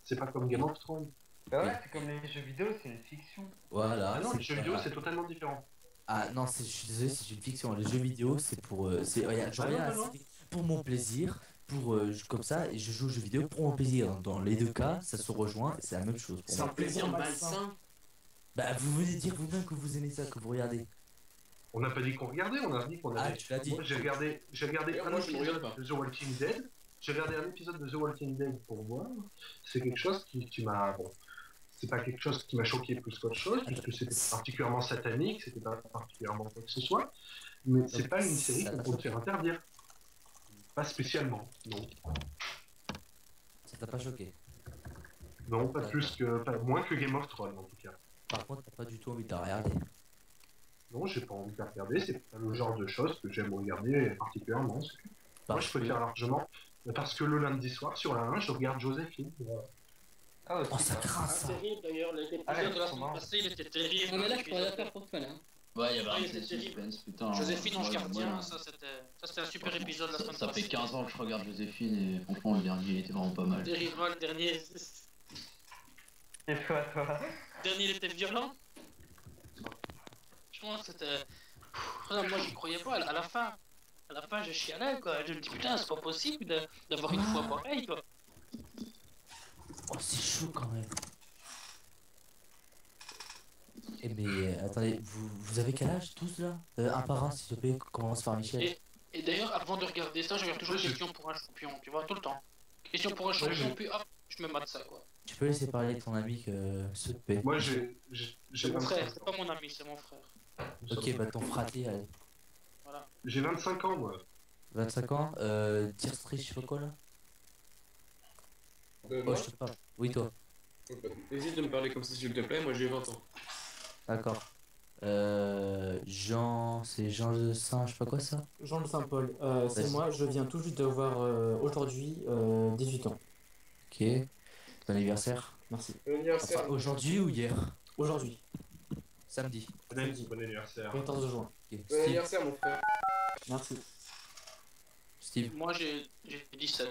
C'est pas comme Game of Thrones.
Bah ouais, c'est comme les jeux vidéo, c'est une fiction.
Voilà.
Ah non,
c'est
les jeux
pas-
vidéo, c'est totalement différent.
Ah non, je suis désolé, c'est une fiction. Les jeux vidéo, c'est pour, je regarde
non.
pour mon plaisir, comme ça, et je joue aux jeux vidéo pour mon plaisir. Dans les deux cas, ça se rejoint, c'est la même chose. Pour
C'est un
moi.
plaisir malsain.
Bah, vous venez dire vous-même que vous aimez ça, que vous regardez.
On n'a pas dit qu'on regardait, on a dit qu'on
Ah,
avait.
tu l'as dit.
Moi, j'ai regardé
D'ailleurs,
un
moi, je ne regarde
épisode
pas.
de The Walking Dead. J'ai regardé un épisode de The Walking Dead pour voir. C'est quelque chose qui m'a. Bon, c'est pas quelque chose qui m'a choqué plus qu'autre chose, puisque c'était particulièrement satanique, c'était pas particulièrement quoi que ce soit. Mais c'est pas une série qu'on peut faire interdire. Pas spécialement, non.
Ça t'a pas choqué.
Non, pas moins que Game of Thrones en tout cas.
Par contre, t'as pas du tout envie de la regarder.
Non, j'ai pas envie de la regarder, c'est pas le genre de choses que j'aime regarder particulièrement. Moi, je préfère largement, parce que le lundi soir, sur la 1, je regarde Joséphine.
Ah,
Oh, ça craint ça.
Terrible d'ailleurs, l'épisode
Arrête,
de la semaine
comment
passée, il était terrible.
Ah, mais là, je pourrais la faire pour toi, là.
Ouais, il y avait
Ouais,
un
c'est
petit
terrible.
suspense, putain.
Joséphine Ange
Ouais,
Gardien,
voilà.
ça c'était un super épisode la semaine
Ça
passée.
fait 15 ans que je regarde Joséphine et franchement, le dernier il était vraiment pas mal.
Terrible, le dernier.
Et toi, toi?
Le dernier, il était violent. Je pense que c'était. Non, moi, j'y croyais pas. À la fin, je chialais, quoi. Je me dis, putain, c'est pas possible d'avoir une foi pareille, quoi.
Oh, c'est chaud quand même. Eh mais attendez, vous avez quel âge tous là? Un par un s'il te plaît, commence par Michel.
Et d'ailleurs, avant de regarder ça, je regarde toujours question pour un champion, tu vois, tout le temps. Question pour un champion, puis hop, je me mate ça, quoi.
Tu peux laisser parler avec ton ami que s'il te plaît.
Moi, j'ai
C'est mon frère,
25
c'est pas mon ami, c'est mon frère.
Ok, bah ton fraté, allez.
Voilà.
J'ai 25 ans, moi.
25 ans, tire street, je sais pas quoi là. Oh,
Moi,
je te parle. Oui, toi.
Hésite de me parler comme ça s'il te plaît, moi j'ai 20 ans.
D'accord. Jean, c'est Jean de Saint, je sais pas quoi ça.
Jean de Saint-Paul, c'est
Vas-y.
moi, je viens tout juste d'avoir aujourd'hui 18 ans.
Ok. Ton anniversaire.
Merci.
Bon anniversaire.
Enfin, aujourd'hui ou hier?
Aujourd'hui,
Samedi.
Bon anniversaire.
14 juin.
Ok.
Bon
Steve.
anniversaire, mon frère.
Merci.
Steve.
Moi, j'ai 17.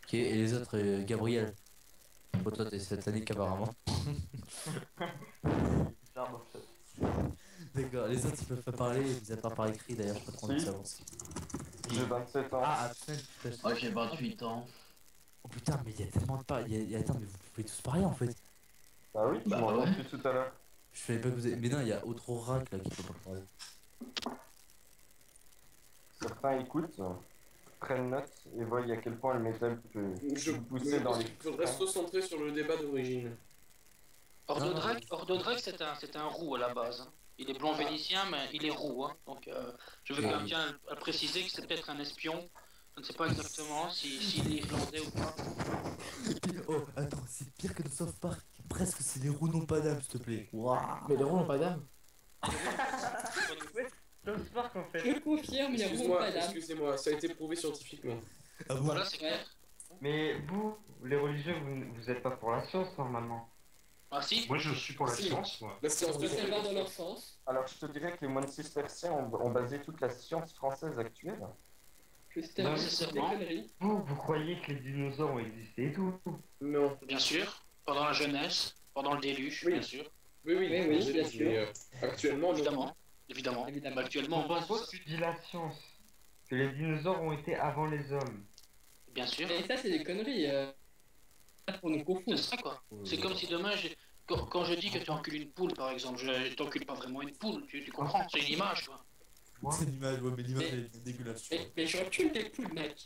Ok. Et les autres, Gabriel. Bon, toi, t'es satanique apparemment. D'accord. Les autres, ils peuvent pas parler, ils pas par écrit d'ailleurs, pas trop envie de savoir.
J'ai 27 ans.
Ah, Absent, putain.
Moi j'ai 28 ans.
Oh putain, mais il y a tellement de parler. Attends, mais vous pouvez tous parler en fait.
Bah oui, tu
Bah
m'entends
ouais.
depuis tout à l'heure.
Je savais pas que vous avez. Mais non, il y a autre Oracle là qui peut pas parler.
Certains écoutent, prennent note et voient à quel point le métal peut
Je
pousser dans les...
Il faudrait se recentrer sur le débat d'origine.
Ordodrac, c'est un roux à la base. Hein. Il est blond vénitien, mais il est roux. Hein. Donc, je veux quand même bien à préciser que c'est peut-être un espion. Je ne sais pas exactement s'il est irlandais ou pas.
Oh, attends, c'est pire que dans South Park. Presque c'est les roues n'ont pas d'âme, s'il te plaît. Waouh.
Mais les roues n'ont pas d'âme.
South Park en fait.
Je confirme, il y a vraiment pas d'âme.
Excusez-moi, ça a été prouvé scientifiquement.
Ah bon?
Voilà, c'est clair.
Mais vous, les religieux, vous êtes pas pour la science normalement.
Ah si.
Moi, je suis pour la
Si.
science, moi.
La science
Ça va dans leur sens.
Alors je te dirais que les moines cisterciens ont basé toute la science française actuelle.
Que c'était
Non,
des
nécessairement.
conneries.
Vous croyez que les dinosaures ont existé et tout?
Non.
Bien sûr. Pendant la jeunesse, pendant le déluge,
Oui.
bien sûr.
Oui,
Oui, bien sûr.
mais, actuellement, non.
Évidemment.
Évidemment.
Mais actuellement, on base
Pourquoi tu dis la science? que les dinosaures ont été avant les hommes.
Bien sûr.
Et ça, c'est des conneries. Pour nous
C'est
confondre.
ça, quoi. C'est comme si demain, quand je dis que tu encules une poule, par exemple, je t'encule pas vraiment une poule, tu comprends, c'est une image, quoi.
C'est l'image, ouais, mais l'image elle est dégueulasse.
Mais j'encule des poules, mec.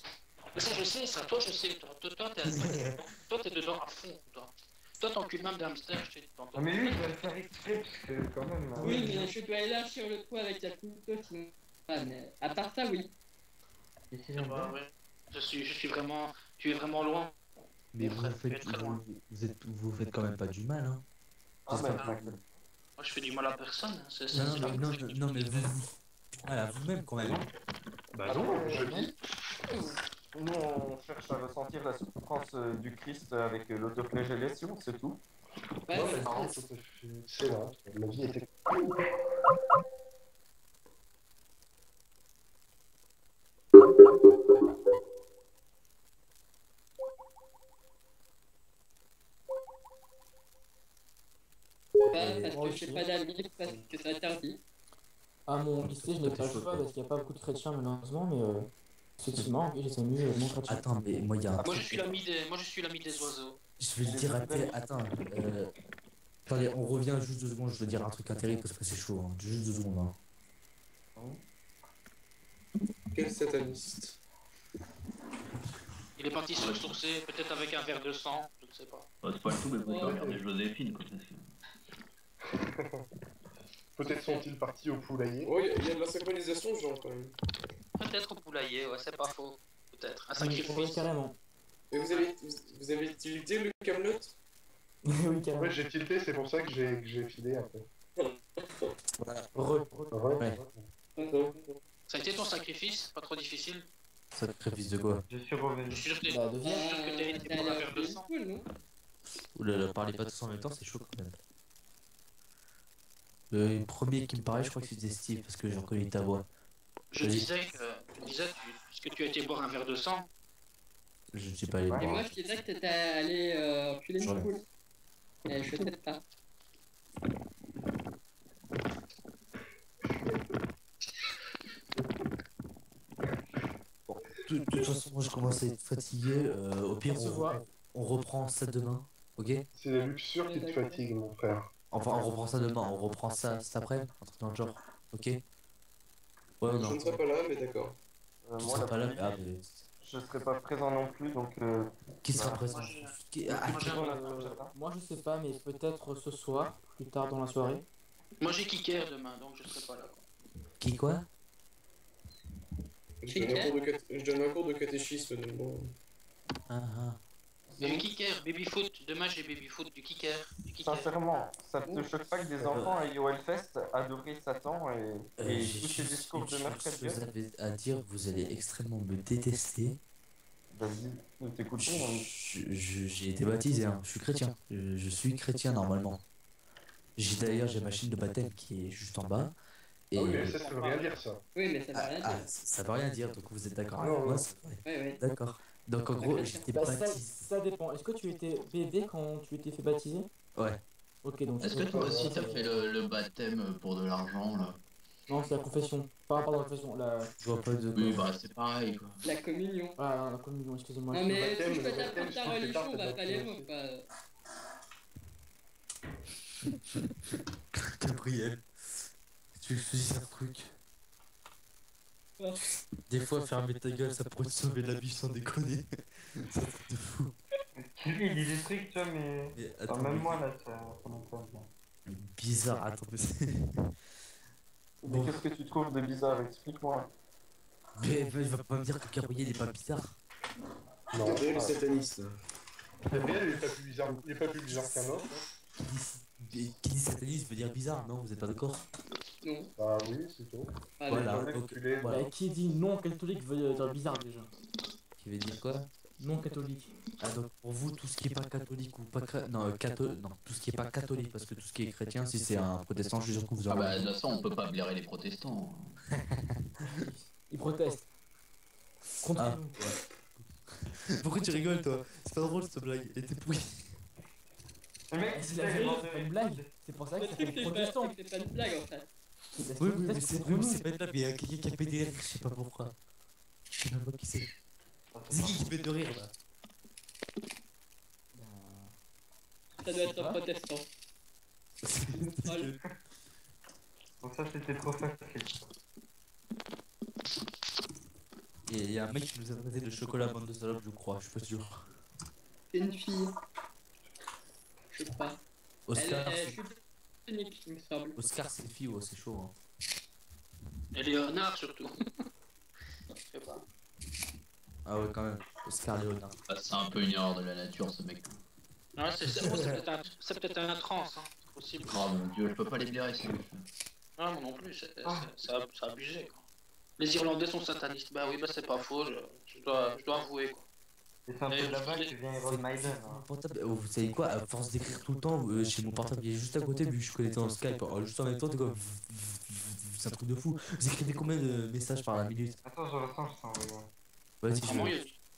Mais ça, je sais, ça, toi, je sais, toi, t'es dedans à fond, toi. Toi, t'encules même des hamsters, je sais.
Ah, mais lui, il doit le faire exprès, parce que quand même.
Oui, mais je dois aller là sur le toit avec la couteau, sinon. Ah, mais à part ça, oui.
Et si j'aime bien.
Ouais. Je suis vraiment, tu es vraiment loin.
Mais
Très, très loin.
vous faites quand même pas du mal, hein.
Ah, bah,
Moi, je fais du mal à personne. Hein.
Non, mais vous. Voilà, vous-même quand même.
Bah non, je dis.
Nous, on cherche à ressentir la souffrance du Christ avec l'autoflagellation, c'est tout.
Ouais,
Non, mais non, c'est là. La vie était.
parce que je fais pas d'amis, parce que c'est interdit.
À mon lycée, je n'ai pas le choix parce qu'il n'y a pas beaucoup de chrétiens malheureusement, mais effectivement, oui, j'ai mis mon chrétien.
Attends, mais moi, il y a un
Moi, je
truc.
suis l'ami des oiseaux.
Je vais le dire à tes. Attends. Attendez, on revient juste 2 secondes. Je veux dire un truc intéressant parce que c'est chaud. Hein. Juste 2 secondes. Hein.
Quel sataniste.
Il est parti se ressourcer, peut-être avec un verre de sang, je ne sais pas.
C'est pas le tout, mais faut pas regarder Joséphine, quoi.
Peut-être sont-ils partis au poulailler.
Oh, il y a de la synchronisation, genre, quand même.
Peut-être au poulailler, ouais, c'est pas faux. Peut-être. Un
Oui,
sacrifice.
carrément.
Et vous avez tilté le Camelot?
Oui, carrément.
Ouais, j'ai tilté, c'est pour ça que j'ai filé après.
Ouais.
Ça a été ton sacrifice, pas trop difficile.
Sacrifice de quoi?
Je suis revenu.
Je suis sûr que
Bah, de vie.
t'as été pour un verre de sang.
Cool, non?
Oulala, parlez pas tous en même temps, c'est chaud quand même. Le premier qui me paraît, je crois que c'était Steve parce que j'ai reconnu ta voix.
Je disais est-ce que tu as été boire un verre de sang?
Je ne sais pas allé le
Et moi,
voir.
je disais que t'étais allé enculer une
Ouais.
poule. Mais je sais pas.
De toute façon, moi je commence à être fatigué. Au pire,
On se voit.
on reprend ça demain. Ok?
C'est la luxure qui te fatigue, mon frère.
Enfin, on reprend ça demain. On reprend ça cet après-midi. Un truc dans le genre. Ok? Ouais,
Je
non.
ne serai pas là, mais d'accord.
Tu
Moi,
seras pas là, mais ah, mais
je serai pas présent non plus, donc.
qui sera
Voilà.
présent? Ah,
Moi, j'ai
Moi, je sais pas, mais peut-être ce soir, plus tard dans la soirée.
Moi, j'ai kicker demain, donc je serai pas là. Quoi.
qui quoi?
Je donne un cours de catéchisme, donc bon.
Ah, ah.
J'ai kicker, baby-foot. Demain, j'ai baby-foot, du kicker.
Sincèrement, ça te choque pas que des enfants aillent au Hellfest adorer Satan et
J'ai
tous ces
juste
discours
une
de meurtre
chose que vous
Dieu?
avez à dire, vous allez extrêmement me détester.
Vas-y, nous t'écoutons.
J'ai été baptisé, hein. Je suis chrétien. Je suis chrétien normalement. J'ai ma chaîne de baptême qui est juste en bas. Et
Ah oui, mais ça veut rien dire, ça.
Oui, mais ça veut rien dire.
ça veut rien dire, donc vous êtes d'accord
Non,
avec moi,
non.
c'est vrai.
Ouais, ouais.
D'accord. Donc en gros, j'étais
Bah,
baptisé.
ça dépend. Est-ce que tu étais bébé quand tu étais fait baptiser?
Ouais.
Ok, donc.
Est-ce que toi aussi t'as fait le baptême pour de l'argent là?
Non, c'est la confession. Pardon, la confession.
Je vois pas de
Oui,
quoi.
bah c'est pareil quoi.
La communion.
Ah, la communion, excusez-moi.
Non, mais
baptême,
si tu
le
peux
baptême,
t'apprendre ta
je trouve que
religion,
tard,
on va
c'est
pas les
baptême.
loin, quoi.
Gabriel. Tu me dis un truc.
Ouais.
Des fois, fermer ta gueule, ça pourrait te sauver la vie sans déconner. C'est un truc de fou.
Lui, il dit des trucs, tu vois, mais.
Mais
Enfin,
attends,
même
mais-
moi, là, ça m'intéresse bien.
bizarre. Attends, mais c'est.
Mais qu'est-ce que tu trouves de bizarre? Explique-moi.
Mais il va pas me dire que Gabriel est pas bizarre.
Non,
Gabriel le sataniste.
Gabriel, il est pas plus bizarre, il est pas plus bizarre qu'un autre. Hein.
Qui dit sataniste veut dire bizarre, non? Vous êtes pas d'accord?
Non.
Bah oui, c'est tout.
Ah,
Voilà.
non.
J'en ai
donc,
calculé.
voilà.
Qui dit non catholique veut dire bizarre déjà.
Qui veut dire quoi?
Non catholique.
Ah, donc pour vous, tout ce qui est pas catholique ou pas non, non, tout ce qui est pas catholique, parce que tout ce qui est chrétien, si c'est un protestant, je suis sûr que vous
Ah
aurez.
bah de toute façon on peut pas blairer les protestants.
Ils protestent. Contre
Ah,
nous.
ouais. Pourquoi tu rigoles, toi? C'est pas drôle cette blague, elle était pourrie.
Le mec,
C'est la vérité, c'est pas une blague. C'est pour ça que ça fait protestant.
C'est pas une blague en fait.
Oui, mais c'est vraiment, c'est pas une blague, mais il y a quelqu'un qui a pété les rires, je sais pas pourquoi. sais même pas qui c'est. C'est qui fait de rire là?
Ça doit être un protestant.
Donc ça c'était trop facile.
Et il y a un mec qui nous a traité de chocolat bande de salopes, je crois, je suis pas sûr.
C'est une fille. Je crois.
Oscar,
Elle est unique, il me semble.
Oscar c'est fille, ouais, c'est chaud. Hein.
Et Léonard surtout. Je sais pas.
Ah ouais, quand même. Oscar Léonard.
Ah, c'est un peu une erreur de la nature, ce mec.
Ouais, c'est peut-être un trans, hein. C'est possible.
Oh mon dieu, je peux pas les blairer, c'est.
Ah, moi non plus, c'est abusé, quoi. Les Irlandais sont satanistes. Bah oui, bah c'est pas faux, je dois avouer, quoi.
C'est un peu là-bas que vient Iron Maiden. Hein.
Portable, vous savez quoi, à force d'écrire tout le temps, chez mon portable il est juste à côté, vu que je suis connecté en Skype, juste en même temps, t'es comme. C'est un truc de fou. Vous écrivez combien de messages par la minute?
Attends, je ressens, je sens.
Vas-y,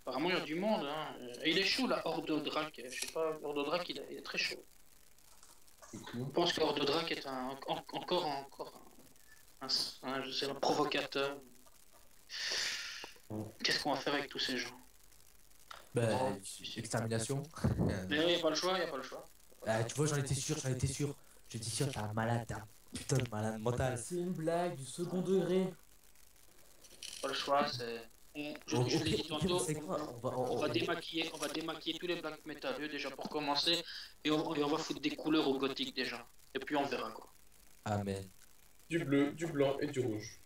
Apparemment, il y a du monde, hein. Et il est chaud, là, Ordodrak. Je sais pas, Ordodrak, il est très chaud. Je pense qu'Ordodrak est encore je sais, un provocateur. Qu'est-ce qu'on va faire avec tous ces gens?
Bah, extermination.
Mais il n'y a pas le choix,
Ah, tu vois, j'en étais sûr. J'étais sûr, t'es un malade, t'es un putain de malade mental.
C'est une blague du second degré.
Pas le choix, c'est... Je l'ai dit tantôt, on va démaquiller tous les black métalleux déjà pour commencer, et on va foutre des couleurs au gothique déjà. Et puis on verra quoi.
Amen.
Du bleu, du blanc et du rouge.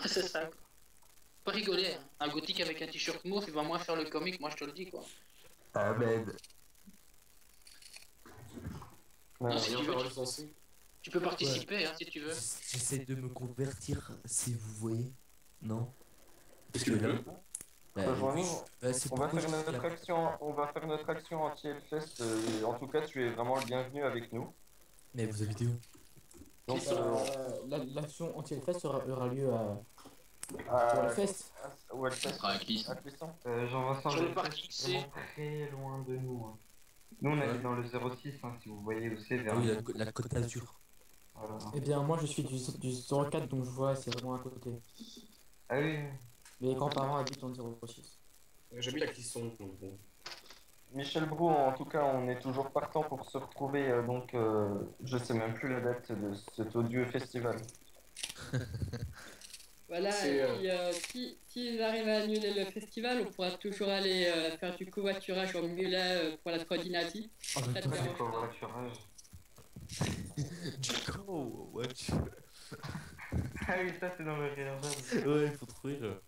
C'est ça quoi. Pas rigoler, hein. Un gothique avec un t-shirt mauve, il va moins faire le comique, moi je te le dis quoi.
Amen.
Non, si tu peux participer hein, si tu veux.
J'essaie de me convertir, si vous voyez. Non?
Parce que là,
on va faire notre action anti-Hellfest. En tout cas, tu es vraiment le bienvenu avec nous.
Mais vous habitez où?
Donc,
l'action anti-Hellfest aura lieu à Hellfest.
Où Hellfest
sera à Clisson.
J'en ressens
Sur le parking C.
vraiment très loin de nous. Hein. Nous, on est dans le 06, hein, si vous voyez où c'est.
Ah oui, la Côte d'Azur.
Voilà.
Eh bien, moi je suis du 04, donc je vois, c'est vraiment à côté.
Ah oui.
Mes grands-parents habitent en 06.
j'habite à Clisson, donc bon.
Michel Brou, en tout cas, on est toujours partant pour se retrouver. Je sais même plus la date de cet odieux festival.
Voilà, et puis s'ils arrivent à annuler le festival, on pourra toujours aller faire du covoiturage en mulet pour la Scandinavie.
Oh,
Ça te dérange pas?
Covoiturage.
Du covoiturage.
Ah oui, ça c'est dans le rire.
Ouais, il faut trop rire.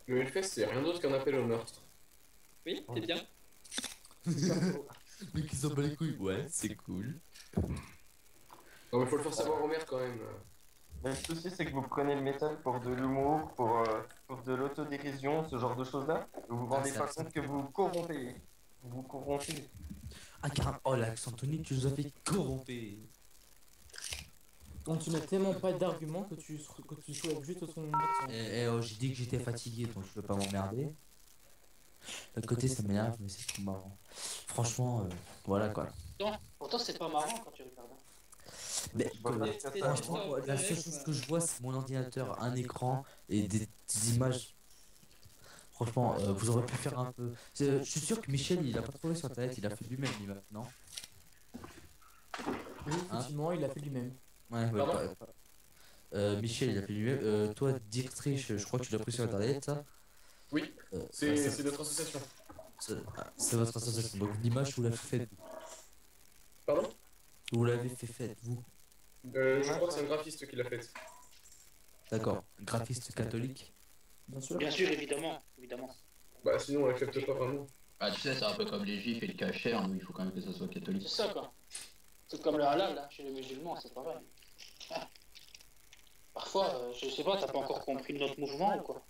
Le Hellfest, c'est rien d'autre qu'un appel au meurtre.
Oui, c'est bien.
Mais qui s'en bat les couilles. Ouais, c'est cool.
Non, mais faut le faire savoir au maire quand même.
Mais le souci, c'est que vous prenez le métal pour de l'humour, pour de l'autodérision, ce genre de choses-là. Vous vous rendez pas compte que vous corrompez. Vous corrompez.
Ah, carrément. Oh, l'accent tonique, tu nous as fait corromper.
Donc tu n'as tellement pas d'arguments que tu souhaites juste son accent.
Oh, j'ai dit que j'étais fatigué, donc je veux pas m'emmerder. D'un côté, ça m'énerve, mais c'est trop marrant. Franchement, voilà quoi.
Pourtant c'est pas marrant quand tu regardes.
Mais franchement, la seule chose que je vois, c'est mon ordinateur, un écran et des images. Franchement, vous aurez pu faire un peu. Je suis sûr que Michel, il a pas trouvé sur internet, il a fait lui-même l'image, non?
Oui, effectivement, il a fait lui-même.
Ouais, Michel, il a fait lui-même. Toi, Dietrich, je crois que tu l'as pris sur internet, ça?
Oui, c'est notre association.
C'est votre association. Donc l'image, vous l'avez faite.
Pardon?
Vous l'avez fait, vous?
Je crois que c'est un graphiste qui l'a fait.
D'accord. Graphiste catholique?
Bien sûr.
Bien sûr, évidemment.
Bah sinon on l'accepte pas vraiment.
Ah, tu sais, c'est un peu comme les juifs et le kasher, nous, il faut quand même que ça soit catholique.
C'est ça quoi. C'est comme le halal là, chez les musulmans, c'est pareil. Parfois, je sais pas, t'as pas encore compris notre mouvement ou quoi?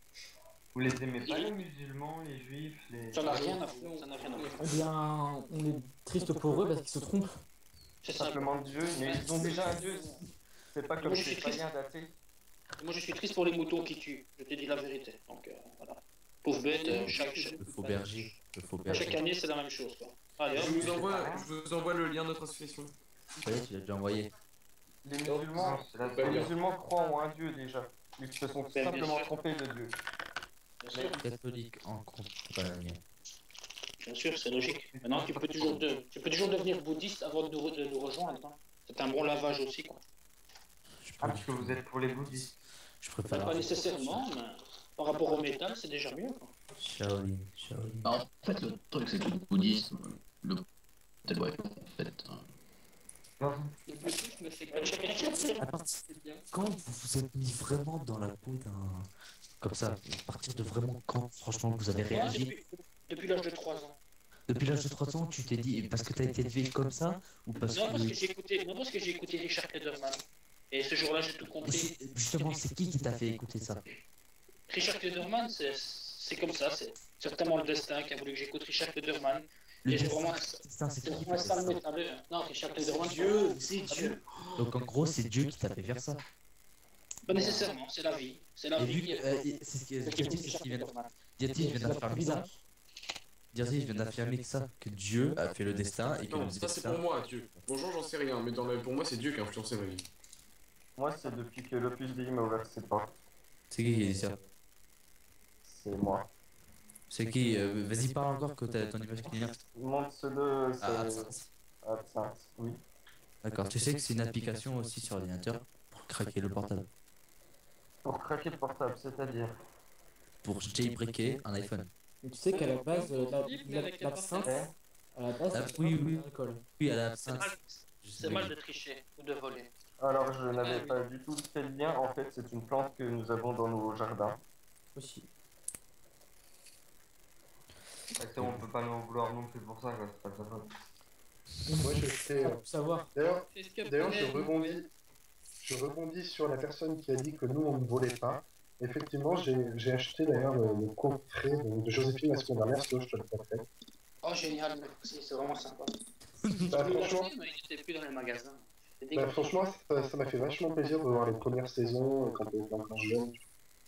Vous les aimez pas, les musulmans, les juifs, les...
Ça n'a rien à foutre,
Eh bien, on est triste pour eux parce qu'ils se trompent.
C'est ça.
Simplement Dieu, mais ils ont déjà un Dieu. C'est pas comme ces païens d'athées.
Moi je suis triste pour les moutons qui tuent, je te dis la vérité. Donc voilà. Pauvre bête,
Le faux berger.
chaque année c'est la même chose quoi. Allez,
Je vous envoie le lien de notre association.
Ça y est, tu l'as déjà envoyé.
Les musulmans croient en un Dieu déjà. Ils se sont
Bien
simplement
sûr.
trompés de Dieu.
Bien sûr,
Catholique en campagne.
bien sûr, c'est logique. Maintenant, tu peux toujours devenir bouddhiste avant de nous rejoindre. Hein. C'est un bon lavage aussi, quoi.
Ah, parce que vous êtes pour les bouddhistes.
Je
Pas
préfère
nécessairement, mais par rapport au métal, c'est déjà mieux, quoi.
Shaolin.
Bah, en fait, le truc, c'est que le bouddhisme, le ouais, en fait.
Non,
Le bouddhisme, c'est comme
À partir
c'est bien.
quand vous vous êtes mis vraiment dans la peau d'un... Comme ça, à partir de vraiment quand, franchement, vous avez
Moi,
réagi?
depuis l'âge de 3 ans.
Depuis l'âge de 3 ans, tu t'es dit, parce que t'as été élevé comme ça, ou parce
Non, parce que
que...
parce que j'ai écouté Richard Klederman. Et ce jour-là, j'ai tout
Mais
compris.
justement, c'est qui t'a fait écouter ça?
Richard Klederman, c'est comme ça. C'est certainement le destin qui a voulu que j'écoute Richard Klederman.
Le
Et j'ai
destin,
vraiment.
c'est
C'est
qui
vraiment un sale métalleux. Non, Richard Klederman,
Dieu, c'est Dieu.
Donc en gros, c'est Dieu qui t'a fait faire ça.
Pas nécessairement, c'est la vie. C'est la
Et
vie
vu
qui
que...
est.
c'est ce qui vient de... Diati vient d'affirmer ça. Diati vient d'affirmer que ça, que Dieu a fait le destin et que
Non,
le
ça c'est
destin...
pour moi, Dieu. Bonjour, j'en sais rien, mais pour moi, c'est Dieu qui a influencé ma vie.
Moi, c'est depuis que l'Opus Dei m'a ouvert ses portes.
C'est qui a dit ça?
C'est moi.
C'est qui vas-y, parle encore que t'as ton image clignote.
Mon pseudo,
Ah,
c'est Absinthe, oui.
d'accord, tu sais que c'est une application aussi sur ordinateur pour craquer le portable.
Pour craquer le portable, c'est-à-dire.
Pour jailbreaker un iPhone.
Mais tu sais qu'à la base,
Mais avec la
l'absinthe,
portable.
à la base,
Ah,
c'est
oui,
pas
oui.
de l'alcool.
Oui, à la
C'est
absinthe.
mal, c'est mal de tricher ou de voler.
Alors, je n'avais pas du tout fait le lien. En fait, c'est une plante que nous avons dans nos jardins.
Aussi.
on peut pas nous en vouloir non plus pour ça, quoi. C'est pas de sa faute.
Moi, je fais.
Pour savoir.
D'ailleurs,
C'est ce que
D'ailleurs,
prenait-
je rebondis sur la personne qui a dit que nous, on ne volait pas. Effectivement, j'ai acheté d'ailleurs le coffret de Joséphine la semaine dernière, sinon je te le ferai.
Oh, génial, merci, c'est vraiment sympa.
Bah, franchement,
Mais il n'était plus dans les magasins.
franchement, ça m'a fait vachement plaisir de voir les premières saisons quand on était encore jeune.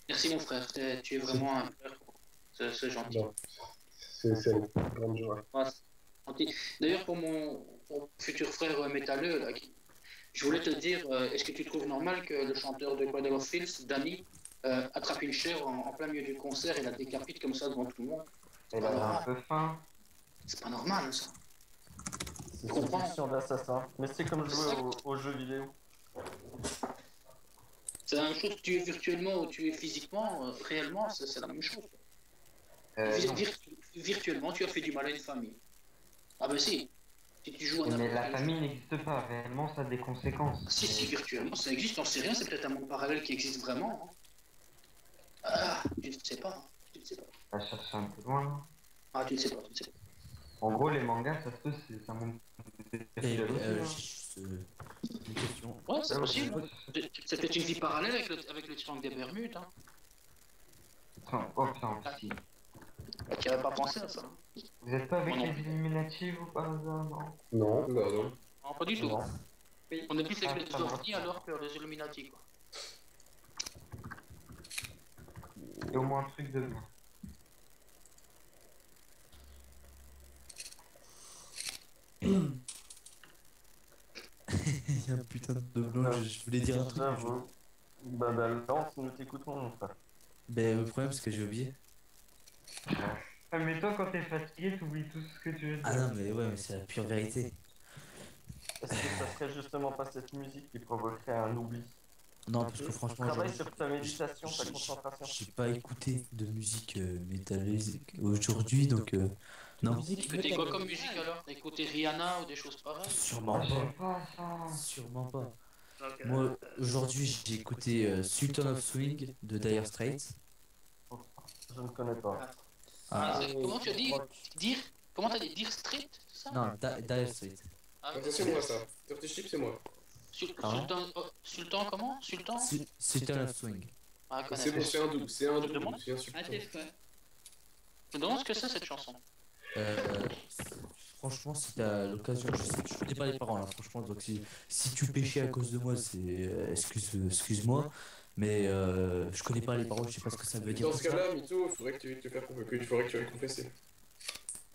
Merci, mon frère, tu es vraiment un frère. C'est gentil.
Bon, c'est une grande joie.
Ouais, c'est gentil. D'ailleurs, pour mon futur frère métalleux, là, je voulais te dire, est-ce que tu trouves normal que le chanteur de Cradle of Filth, Danny, attrape une chair en plein milieu du concert et la décapite comme ça devant tout le monde?
Elle a un peu faim.
C'est pas normal, ça.
C'est
Je
une
comprends.
question d'assassin. Mais c'est comme jouer aux jeux vidéo.
C'est la même chose que tu es virtuellement ou tu es physiquement, réellement, c'est la même chose.
Non.
Virtuellement, tu as fait du mal à une famille. Ah ben si. Si tu joues à
Mais
n'importe
la
quel
famille n'existe pas, réellement ça a des conséquences.
Si, virtuellement, ça existe, on sait rien, c'est peut-être un monde parallèle qui existe vraiment. Hein. Ah, tu ne sais pas. Tu ne sais pas.
On va chercher un peu loin.
Ah, tu ne sais pas, tu ne sais pas.
En gros, les mangas, ça se peut, c'est un monde.
Et,
hein.
une question.
Ouais, c'est possible. C'est peut-être une vie parallèle avec le triangle des Bermudes. Hein.
Oh putain, si.
Tu n'avais pas pensé à ça.
Vous êtes pas avec
Moi non
les Illuminati, vous, par hasard, non?
Non,
Bah non.
Non, pas du tout.
Non.
Oui, on est plus avec les
Ah, ça
ordi alors que les Illuminati, quoi.
Il y a au moins un truc de bien.
Il y a un putain de doublon, je voulais dire un truc. mais je-
J'avoue. Bah, lance, nous t'écoutons, mon frère.
Ben, le problème, c'est que j'ai oublié.
Mais toi, quand t'es fatigué, t'oublies tout ce que tu veux dire.
Ah non, mais ouais, mais c'est la pure vérité.
Est-ce que ça serait justement pas cette musique qui provoquerait un oubli?
Non, parce que franchement,
Travaille
aujourd'hui,
sur ta méditation, ta concentration.
j'ai pas écouté de musique métalleuse aujourd'hui, donc non.
Écoutez quoi comme musique alors? Écoutez Rihanna ou des choses pareilles?
Sûrement
J'aime
pas.
pas ça.
Sûrement pas.
Ok.
Moi, aujourd'hui, j'ai écouté Sultan of Swing de Dire Straits.
Je ne connais pas.
Ah,
Comment tu as dit? Comment t'as dit? Dire Street, c'est ça?
non, Dire Straits.
Ah,
Ça, c'est moi ça. Dirty Ship, c'est moi.
Sultan comment? Sultan?
Sultan of Swing.
Ah, je
C'est
connais.
bon, c'est un double, c'est un double,
Demande.
c'est un
Ah,
super.
tes frères.
Je me demande ce que c'est cette chanson.
Franchement, si t'as l'occasion, je connais pas les paroles, hein, franchement, donc si tu péchais à cause de moi, c'est excuse-moi, mais je connais pas les paroles, je sais pas ce que ça veut dire.
Dans ce cas-là, Mito, il faudrait que tu ailles confesser.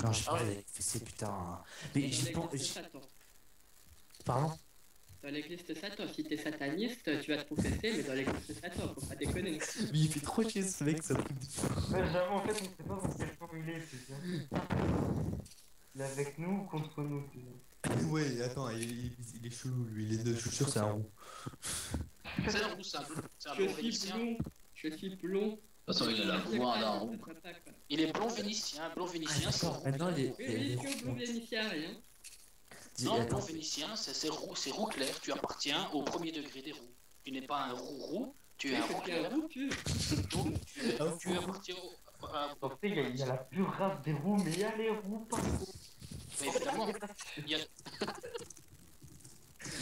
Non, j'ai pas fait putain. Mais
Dans
j'ai
l'église
pas.
de Satan.
Pardon?
Dans l'église de Satan, si t'es sataniste, tu vas te confesser, mais dans l'église de Satan, faut pas déconner.
Mais il fait trop chier ce mec, ça truc de fou.
Ouais, j'avoue, en fait, on sait pas dans quel camp il est, c'est ça. Il est avec nous ou contre nous, tu sais.
Ouais, attends, il est chelou lui, je suis sûr c'est un roux.
C'est un roux simple. C'est un
Je
blond
suis
vénitien.
blond. Je suis blond.
De toute façon, il a la voix d'un roux.
Il est blond vénitien. Blond vénitien, c'est roux.
Maintenant,
Oui, oui, que blond vénitien, rien.
Non, blond vénitien, c'est roux clair. Tu appartiens au premier degré des roux. Tu n'es pas un roux, tu es un roux clair. Donc, tu appartiens au.
En fait, il y a la pure race des roux, mais il y a les roux pas trop.
Mais évidemment, il y a.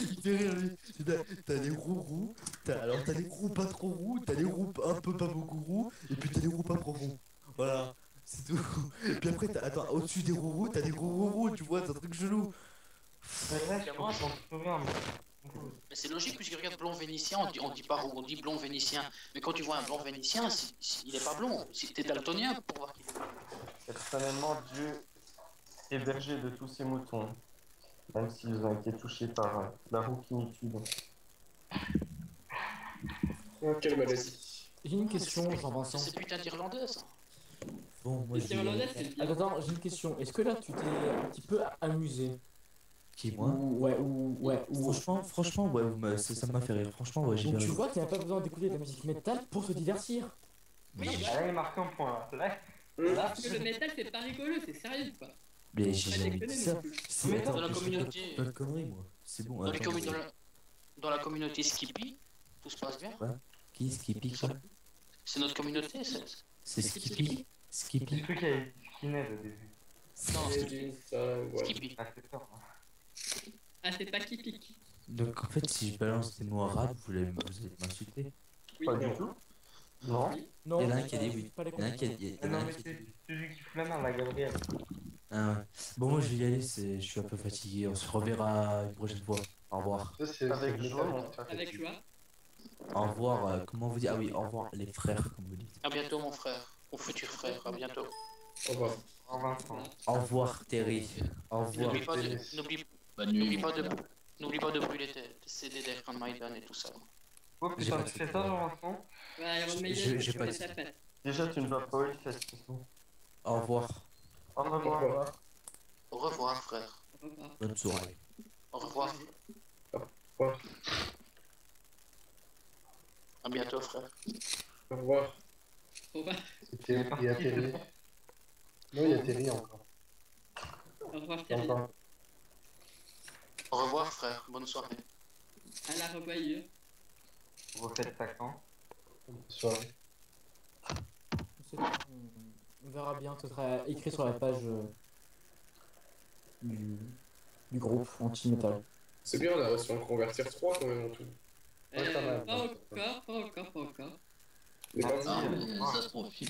Il fait rire lui. T'as les roux, alors t'as les roux pas trop roux, t'as les roux un peu pas beaucoup roux, et puis t'as les roux pas profonds. Voilà, c'est tout. Et puis après, attends, au-dessus des roux, t'as des roux, tu vois, c'est un truc chelou.
Mais là, je comprends plus rien,
Mais c'est logique, puisque regarde blond vénitien, on dit pas roux, on dit blond vénitien. Mais quand tu vois un blond vénitien, il est pas blond. Si t'es daltonien pour voir qu'il est blond.
Personnellement, Dieu est berger de tous ces moutons, même s'ils ont été touchés par la rouquinitude.
Oh, quelle maladie.
J'ai une question, Jean-Vincent.
C'est putain d'irlandais, ça.
Bon, moi
Les Irlandais, c'est bien.
Attends, j'ai une question. Est-ce que là, tu t'es un petit peu amusé?
Qui, moi? Franchement, ouais, ça m'a fait rire. Franchement, ouais, j'ai
Donc tu
bien.
vois qu'il n'y a pas besoin d'écouter de la musique métal pour se divertir.
Oui,
Là, il marque un point. Là,
parce que le métal, c'est pas rigolo, c'est sérieux, quoi.
Mais j'ai jamais dit ça.
Mais dans la communauté.
Pas de conneries, moi. C'est bon,
Dans, les
attends.
dans la communauté Skippy, tout se passe bien.
Qui Skippy, quoi?
C'est notre communauté,
C'est Skippy? Skippy?
j'ai cru qu'il y avait Skinhead au début.
Non,
Skippy.
Ah, c'est ça.
Ah, c'est pas qui pique.
Donc en fait, si je balance des mots arabes, vous allez m'insulter.
Oui.
Pas du tout. Non.
Non,
Il y en a un qui a dit oui.
pas les
Il y en a un qui a dit.
Ah non, mais c'est celui qui fout la main, la Gabrielle.
Ah ouais. Bon, moi je vais y aller, je suis un peu fatigué. On se reverra une prochaine fois. Au revoir.
Ça, c'est
Avec
c'est
joie,
métal.
mon frère.
Avec joie.
Au revoir, comment vous dites? Ah oui, au revoir les frères, comme vous dites.
À bientôt, mon frère. Mon futur frère, à bientôt.
Au revoir.
En Vincent.
Au revoir Terry. Au revoir.
N'oublie pas de.
Bonne nuit.
N'oublie pas de brûler tes CD d'Air Maïdan et tout ça.
Oh putain, tu fais ça, Jean-Vincent?
Ouais, Iron Maiden,
j'ai
c'est
pas
pas
dit.
ta fête.
Déjà, tu ne vas pas au Hellfest, c'est tout.
Au revoir.
Au revoir.
Au revoir, frère.
Au revoir.
Bonne soirée.
Au revoir.
Au
À bientôt, frère.
revoir.
Au revoir.
Il y a Terry. Non, il y a Terry encore.
Au revoir, Thierry.
Encore.
Au revoir, frère. Bonne soirée.
À la revoyure.
Refaites ta camp.
Bonne soirée.
On verra bien, ce sera écrit sur la page du groupe anti-metal.
C'est bien, on a réussi à en convertir 3 quand même en tout.
Ouais, pas mal.
Pas encore.
Mais
Ah, mais ça se profile.